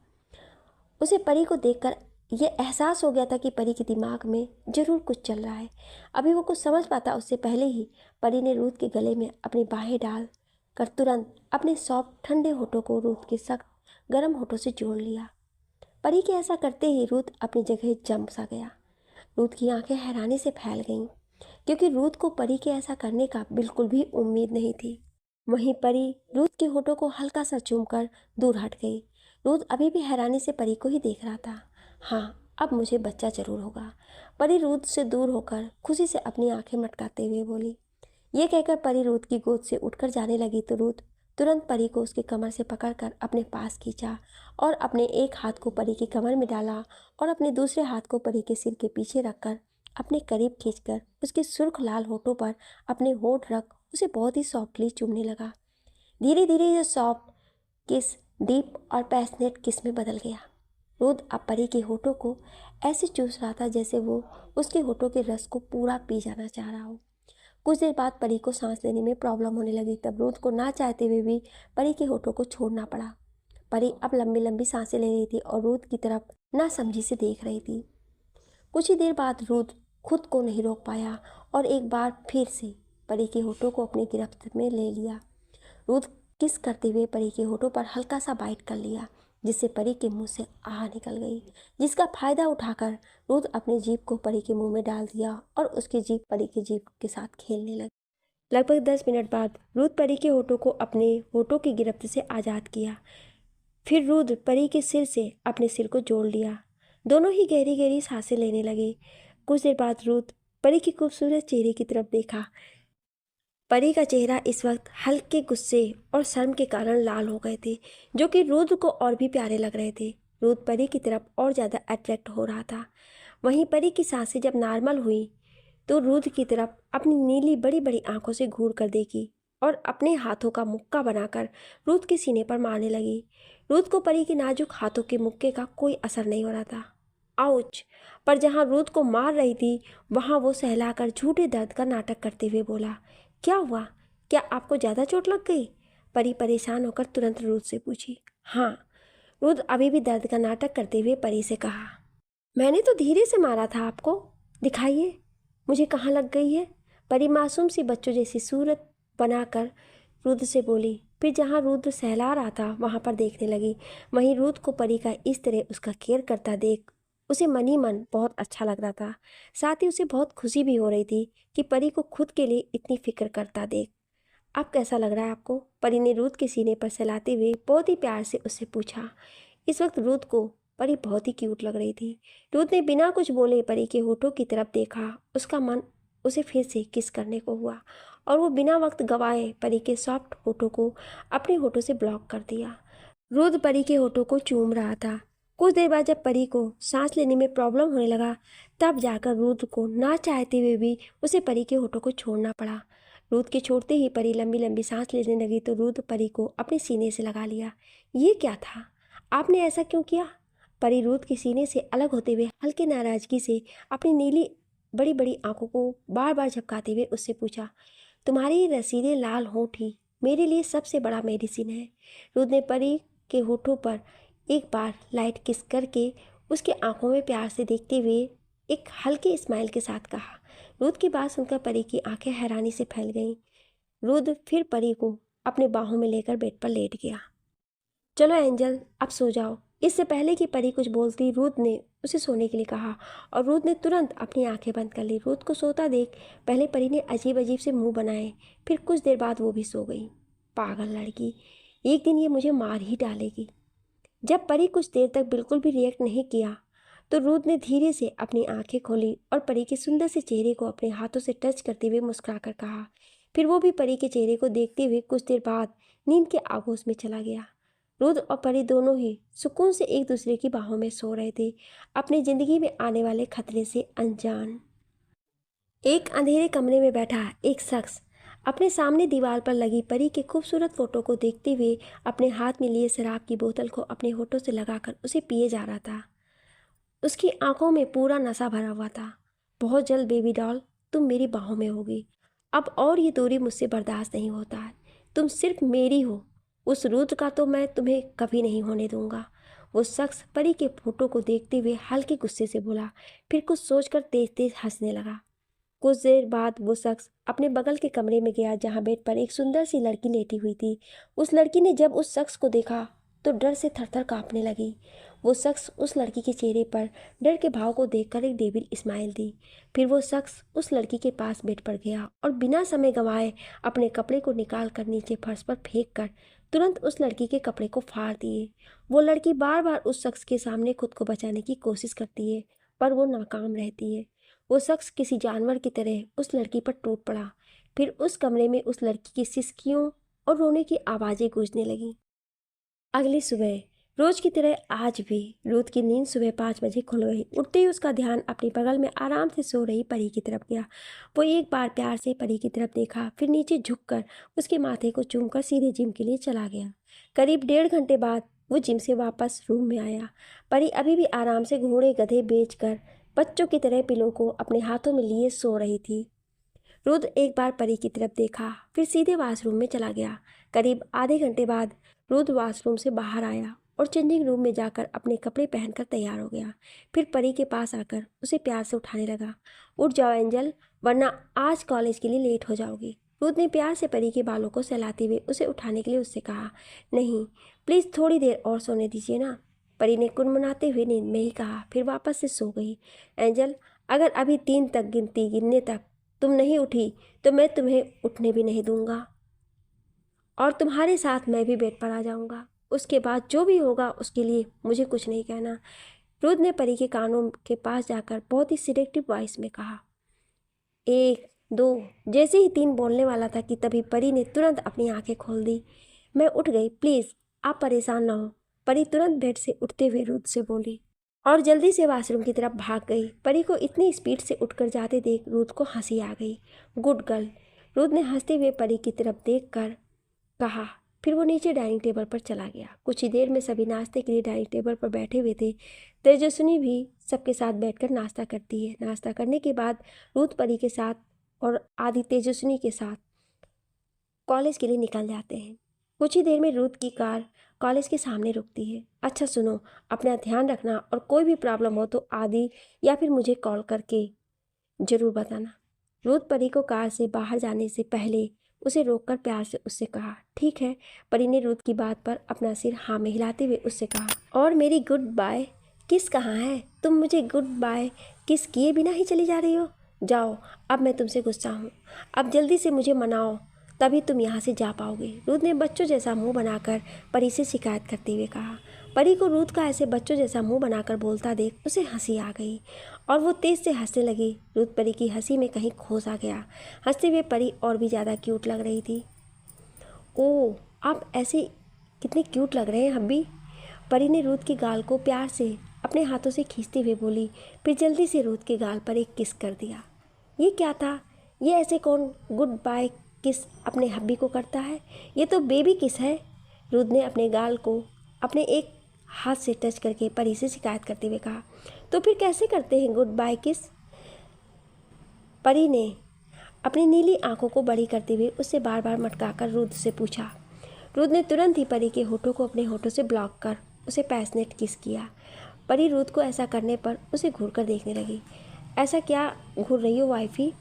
S1: उसे परी को देखकर ये एहसास हो गया था कि परी के दिमाग में जरूर कुछ चल रहा है। अभी वो कुछ समझ पाता उससे पहले ही परी ने रूथ के गले में अपनी बाहें डाल कर तुरंत अपने सॉफ्ट ठंडे होठों को रूथ के सख्त गर्म होठों से जोड़ लिया। परी के ऐसा करते ही रूथ अपनी जगह जम सा गया। रूथ की आंखें हैरानी से फैल गईं, क्योंकि रूथ को परी के ऐसा करने का बिल्कुल भी उम्मीद नहीं थी। वहीं परी रूथ के होठों को हल्का सा चूमकर दूर हट गई। रूथ अभी भी हैरानी से परी को ही देख रहा था। हाँ, अब मुझे बच्चा जरूर होगा। परी रूथ से दूर होकर खुशी से अपनी आंखें मटकाते हुए बोली। ये कहकर परी रूथ की गोद से उठकर जाने लगी तो रूथ तुरंत परी को उसकी कमर से पकड़कर अपने पास खींचा और अपने एक हाथ को परी की कमर में डाला और अपने दूसरे हाथ को परी के सिर के पीछे रखकर अपने करीब खींचकर उसके सुर्ख लाल होठों पर अपने होठ रख उसे बहुत ही सॉफ्टली चूमने लगा। धीरे धीरे यह सॉफ्ट किस डीप और पैशनेट किस में बदल गया। रूथ अब परी के होठों को ऐसे चूस रहा था जैसे वो उसके होठों के रस को पूरा पी जाना चाह रहा हो। कुछ देर बाद परी को सांस लेने में प्रॉब्लम होने लगी। तब रूथ को ना चाहते हुए भी परी के होठों को छोड़ना पड़ा। परी अब लंबी लंबी सांसें ले रही थी और रूथ की तरफ ना समझी से देख रही थी। कुछ ही देर बाद रुद्र खुद को नहीं रोक पाया और एक बार फिर से परी के होठों को अपनी गिरफ्त में ले लिया। रुद्र किस करते हुए परी के होठों पर हल्का सा बाइट कर लिया, जिससे परी के मुंह से आह निकल गई, जिसका फायदा उठाकर रुद्र अपनी जीभ को परी के मुंह में डाल दिया और उसकी जीभ परी की जीभ के साथ खेलने लगी। लगभग 10 मिनट बाद रुद्र परी के होठों को अपने होठों की गिरफ्त से आज़ाद किया। फिर रुद्र परी के सिर से अपने सिर को जोड़ लिया। दोनों ही गहरी गहरी सांसें लेने लगे। कुछ देर बाद रुद्र परी के खूबसूरत चेहरे की तरफ देखा। परी का चेहरा इस वक्त हल्के गुस्से और शर्म के कारण लाल हो गए थे, जो कि रुद्र को और भी प्यारे लग रहे थे। रुद्र परी की तरफ और ज़्यादा अट्रैक्ट हो रहा था। वहीं परी की सांसें जब नॉर्मल हुई तो रुद्र की तरफ अपनी नीली बड़ी बड़ी आंखों से घूर कर देखी और अपने हाथों का मुक्का बनाकर रुद्र के सीने पर मारने लगी। रुद्र को परी के नाजुक हाथों के मुक्के का कोई असर नहीं हो रहा था। आउच! पर जहाँ रुद्र को मार रही थी वहाँ वो सहलाकर झूठे दर्द का नाटक करते हुए बोला, क्या हुआ? क्या आपको ज़्यादा चोट लग गई? परी परेशान होकर तुरंत रुद्र से पूछी। हाँ, रुद्र अभी भी दर्द का नाटक करते हुए परी से कहा। मैंने तो धीरे से मारा था आपको, दिखाइए मुझे कहाँ लग गई है? परी मासूम सी बच्चों जैसी सूरत बनाकर रुद्र से बोली। फिर जहाँ रुद्र सहला रहा था वहाँ पर देखने लगी। वहीं रुद्र को परी का इस तरह उसका केयर करता देख उसे मन ही मन बहुत अच्छा लग रहा था। साथ ही उसे बहुत खुशी भी हो रही थी कि परी को खुद के लिए इतनी फिक्र करता देख। अब कैसा लग रहा है आपको? परी ने रुद्र के सीने पर सहलाते हुए बहुत ही प्यार से उससे पूछा। इस वक्त रुद्र को परी बहुत ही क्यूट लग रही थी। रुद्र ने बिना कुछ बोले परी के होठों की तरफ देखा। उसका मन उसे फिर से किस करने को हुआ और वो बिना वक्त गवाए परी के सॉफ्ट होठों को अपने होठों से ब्लॉक कर दिया। रुद्र परी के होठों को चूम रहा था। कुछ देर बाद जब परी को सांस लेने में प्रॉब्लम होने लगा तब जाकर रुद्र को ना चाहते हुए भी उसे परी के होठों को छोड़ना पड़ा। रुद्र के छोड़ते ही परी लंबी लंबी सांस लेने लगी तो रुद्र परी को अपने सीने से लगा लिया। ये क्या था? आपने ऐसा क्यों किया? परी रुद्र के सीने से अलग होते हुए हल्की नाराजगी से अपनी नीली बड़ी बड़ी आंखों को बार बार झपकाते हुए उससे पूछा। तुम्हारी रसीले लाल होठ ही मेरे लिए सबसे बड़ा मेडिसिन है। रुद्र ने परी के होठों पर एक बार लाइट किस करके उसके आंखों में प्यार से देखते हुए एक हल्के स्माइल के साथ कहा। रुद्र की बात सुनकर परी की आंखें हैरानी से फैल गईं। रुद्र फिर परी को अपने बाहों में लेकर बेड पर लेट गया। चलो एंजल, अब सो जाओ। इससे पहले कि परी कुछ बोलती रुद्र ने उसे सोने के लिए कहा और रुद्र ने तुरंत अपनी आंखें बंद कर ली। रुद्र को सोता देख पहले परी ने अजीब अजीब से मुंह बनाए, फिर कुछ देर बाद वो भी सो गई। पागल लड़की, एक दिन ये मुझे मार ही डालेगी। जब परी कुछ देर तक बिल्कुल भी रिएक्ट नहीं किया तो रुद्र ने धीरे से अपनी आंखें खोली और परी के सुंदर से चेहरे को अपने हाथों से टच करते हुए मुस्कुराकर कहा। फिर वो भी परी के चेहरे को देखते हुए कुछ देर बाद नींद के आगोश में चला गया। रुद्र और परी दोनों ही सुकून से एक दूसरे की बाहों में सो रहे थे, अपनी जिंदगी में आने वाले खतरे से अनजान। एक अंधेरे कमरे में बैठा एक शख्स अपने सामने दीवार पर लगी परी के खूबसूरत फोटो को देखते हुए अपने हाथ में लिए शराब की बोतल को अपने होठों से लगाकर उसे पिए जा रहा था। उसकी आंखों में पूरा नशा भरा हुआ था। बहुत जल्द बेबी डॉल तुम मेरी बाहों में होगी। अब और ये दूरी मुझसे बर्दाश्त नहीं होता है। तुम सिर्फ मेरी हो, उस रुद्र का तो मैं तुम्हें कभी नहीं होने दूंगा। वो शख्स परी के फोटो को देखते हुए हल्के गुस्से से बोला, फिर कुछ सोचकर तेज तेज हंसने लगा। कुछ देर बाद वो शख्स अपने बगल के कमरे में गया जहाँ बेड पर एक सुंदर सी लड़की लेटी हुई थी। उस लड़की ने जब उस शख्स को देखा तो डर से थरथर कांपने लगी। वो शख्स उस लड़की के चेहरे पर डर के भाव को देखकर एक डेविल स्माइल दी। फिर वो शख्स उस लड़की के पास बेड पर गया और बिना समय गंवाए अपने कपड़े को निकाल कर नीचे फर्श पर फेंक कर तुरंत उस लड़की के कपड़े को फाड़ दिए। वो लड़की बार बार उस शख्स के सामने खुद को बचाने की कोशिश करती है पर वो नाकाम रहती है। वो शख्स किसी जानवर की तरह उस लड़की पर टूट पड़ा। फिर उस कमरे में उस लड़की की सिसकियों और रोने की आवाज़ें गूंजने लगीं। अगली सुबह रोज की तरह आज भी रुद्र की नींद सुबह 5 बजे खुल गई। उठते ही उसका ध्यान अपने बगल में आराम से सो रही परी की तरफ गया। वो एक बार प्यार से परी की तरफ देखा, फिर नीचे झुककर उसके माथे को चूमकर सीधे जिम के लिए चला गया। करीब 1.5 घंटे बाद वो जिम से वापस रूम में आया। परी अभी भी आराम से घोड़े गधे बेचकर बच्चों की तरह पिलो को अपने हाथों में लिए सो रही थी। रुद्र एक बार परी की तरफ देखा, फिर सीधे वॉशरूम में चला गया। करीब आधे घंटे बाद रुद्र वॉशरूम से बाहर आया और चेंजिंग रूम में जाकर अपने कपड़े पहनकर तैयार हो गया। फिर परी के पास आकर उसे प्यार से उठाने लगा। उठ जाओ एंजल, वरना आज कॉलेज के लिए लेट हो जाओगी। रुथ ने प्यार से परी के बालों को सहलाते हुए उसे उठाने के लिए उससे कहा। नहीं, प्लीज़ थोड़ी देर और सोने दीजिए ना, परी ने कुनमुनाते हुए नींद में ही कहा। फिर वापस से सो गई। एंजल, अगर अभी 3 तक गिनने तक तुम नहीं उठी तो मैं तुम्हें उठने भी नहीं दूंगा और तुम्हारे साथ मैं भी बेड पर आ जाऊंगा। उसके बाद जो भी होगा उसके लिए मुझे कुछ नहीं कहना। रुथ ने परी के कानों के पास जाकर बहुत ही सिलेक्टिव वॉइस में कहा। 1 2 जैसे ही 3 बोलने वाला था कि तभी परी ने तुरंत अपनी आंखें खोल दी। मैं उठ गई, प्लीज़ आप परेशान ना हो, परी तुरंत बेड से उठते हुए रुथ से बोली और जल्दी से वॉशरूम की तरफ भाग गई। परी को इतनी स्पीड से उठकर जाते देख रुथ को हंसी आ गई। गुड गर्ल, रुथ ने हंसते हुए परी की तरफ देख कर कहा। फिर वो नीचे डाइनिंग टेबल पर चला गया। कुछ ही देर में सभी नाश्ते के लिए डाइनिंग टेबल पर बैठे हुए थे। तेजस्विनी भी सबके साथ बैठकर नाश्ता करती है। नाश्ता करने के बाद रुथ परी के साथ और आदि तेजस्विनी के साथ कॉलेज के लिए निकल जाते हैं। कुछ ही देर में रुथ की कार कॉलेज के सामने रुकती है। अच्छा सुनो, अपना ध्यान रखना और कोई भी प्रॉब्लम हो तो आदि या फिर मुझे कॉल करके ज़रूर बताना। रुथ परी को कार से बाहर जाने से पहले उसे रोककर प्यार से उससे कहा। ठीक है, परी ने रुथ की बात पर अपना सिर हाँ में हिलाते हुए उससे कहा। और मेरी गुड बाय किस कहाँ है? तुम मुझे गुड बाय किस किए बिना ही चली जा रही हो? जाओ, अब मैं तुमसे गुस्सा हूँ। अब जल्दी से मुझे मनाओ, तभी तुम यहाँ से जा पाओगे। रुथ ने बच्चों जैसा मुंह बनाकर परी से शिकायत करते हुए कहा। परी को रुथ का ऐसे बच्चों जैसा मुंह बनाकर बोलता देख उसे हंसी आ गई और वो तेज से हंसने लगी। रुथ परी की हंसी में कहीं खो सा गया। हंसते हुए परी और भी ज़्यादा क्यूट लग रही थी। ओह, आप ऐसे कितने क्यूट लग रहे हैं हब्बी, परी ने रुथ के गाल को प्यार से अपने हाथों से खींचते हुए बोली। फिर जल्दी से रुथ के गाल पर एक किस कर दिया। ये क्या था? ये ऐसे कौन गुड बाय किस अपने हब्बी को करता है? ये तो बेबी किस है। रुथ ने अपने गाल को अपने एक हाथ से टच करके परी से शिकायत करते हुए कहा। तो फिर कैसे करते हैं गुड बाय किस? परी ने अपनी नीली आंखों को बड़ी करते हुए उससे बार बार मटकाकर रुथ से पूछा। रुथ ने तुरंत ही परी के होठों को अपने होठों से ब्लॉक कर उसे पैशनेट किस किया। परी रुथ को ऐसा करने पर उसे घूर कर देखने लगी। ऐसा क्या घूर रही हो वाइफी?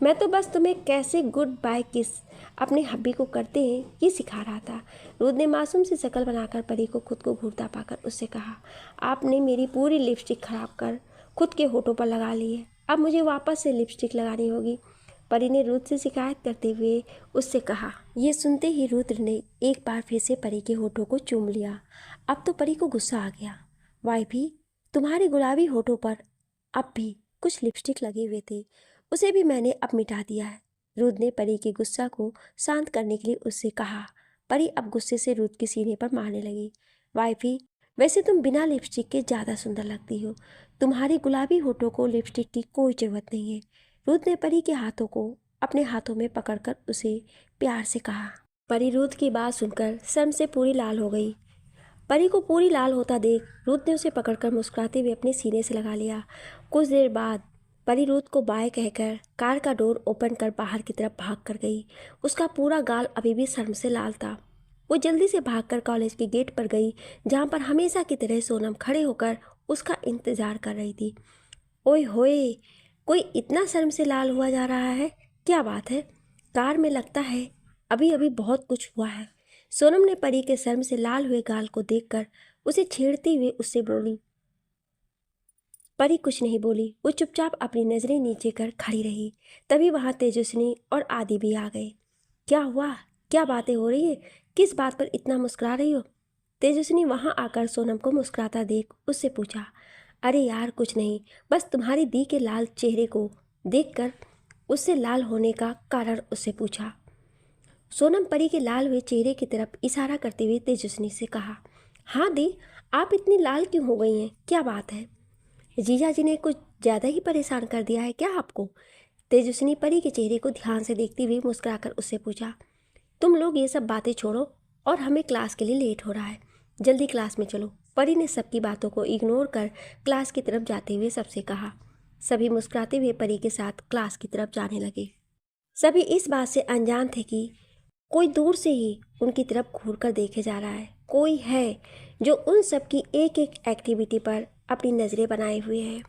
S1: मैं तो बस तुम्हें कैसे गुड बाय किस अपने हब्बी को करते हैं ये सिखा रहा था। रुथ ने मासूम सी शक्ल बनाकर परी को खुद को घूरता पाकर उससे कहा। आपने मेरी पूरी लिपस्टिक खराब कर खुद के होठों पर लगा ली है, अब मुझे वापस से लिपस्टिक लगानी होगी, परी ने रुथ से शिकायत करते हुए उससे कहा। यह सुनते ही रुथ ने एक बार फिर से परी के होठों को चूम लिया। अब तो परी को गुस्सा आ गया। वाइफी, तुम्हारे गुलाबी होठों पर अब भी कुछ लिपस्टिक लगे हुए थे, उसे भी मैंने अब मिटा दिया है। रुथ ने परी के गुस्सा को शांत करने के लिए उससे कहा। परी अब गुस्से से रुथ के सीने पर मारने लगी। वाइफी, वैसे तुम बिना लिपस्टिक के ज़्यादा सुंदर लगती हो, तुम्हारे गुलाबी होठों को लिपस्टिक की कोई ज़रूरत नहीं है। रुथ ने परी के हाथों को अपने हाथों में पकड़कर उसे प्यार से कहा। परी रुथ की बात सुनकर शर्म से पूरी लाल हो गई। परी को पूरी लाल होता देख रुथ ने उसे पकड़कर मुस्कुराते हुए अपने सीने से लगा लिया। कुछ देर बाद परी रुथ को बाय कहकर कार का डोर ओपन कर बाहर की तरफ भाग कर गई। उसका पूरा गाल अभी भी शर्म से लाल था। वो जल्दी से भागकर कॉलेज के गेट पर गई, जहाँ पर हमेशा की तरह सोनम खड़े होकर उसका इंतजार कर रही थी। ओए होए, कोई इतना शर्म से लाल हुआ जा रहा है, क्या बात है? कार में लगता है अभी अभी बहुत कुछ हुआ है। सोनम ने परी के शर्म से लाल हुए गाल को देखकर उसे छेड़ती हुए उससे बोली। परी कुछ नहीं बोली, वो चुपचाप अपनी नज़रें नीचे कर खड़ी रही। तभी वहाँ तेजस्विनी और आदि भी आ गए। क्या हुआ? क्या बातें हो रही है? किस बात पर इतना मुस्कुरा रही हो? तेजस्विनी वहाँ आकर सोनम को मुस्कुराता देख उससे पूछा। अरे यार कुछ नहीं, बस तुम्हारी दी के लाल चेहरे को देखकर उससे लाल होने का कारण उससे पूछा। सोनम परी के लाल हुए चेहरे की तरफ इशारा करते हुए तेजस्विनी से कहा। हाँ दी, आप इतनी लाल क्यों हो गई हैं? क्या बात है? जीजा जी ने कुछ ज़्यादा ही परेशान कर दिया है क्या आपको? तेजस्विनी परी के चेहरे को ध्यान से देखती हुई मुस्कुराकर उससे पूछा। तुम लोग ये सब बातें छोड़ो और हमें क्लास के लिए लेट हो रहा है, जल्दी क्लास में चलो, परी ने सबकी बातों को इग्नोर कर क्लास की तरफ जाते हुए सबसे कहा। सभी मुस्कुराते हुए परी के साथ क्लास की तरफ जाने लगे। सभी इस बात से अनजान थे कि कोई दूर से ही उनकी तरफ घूर कर देखे जा रहा है। कोई है जो उन सब की एक एक एक्टिविटी पर अपनी नज़रें बनाए हुए है।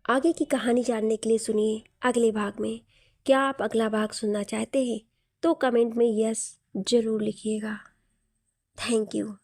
S1: आगे की कहानी जानने के लिए सुनिए अगले भाग में। क्या आप अगला भाग सुनना चाहते हैं तो कमेंट में यस ज़रूर लिखिएगा। Thank you.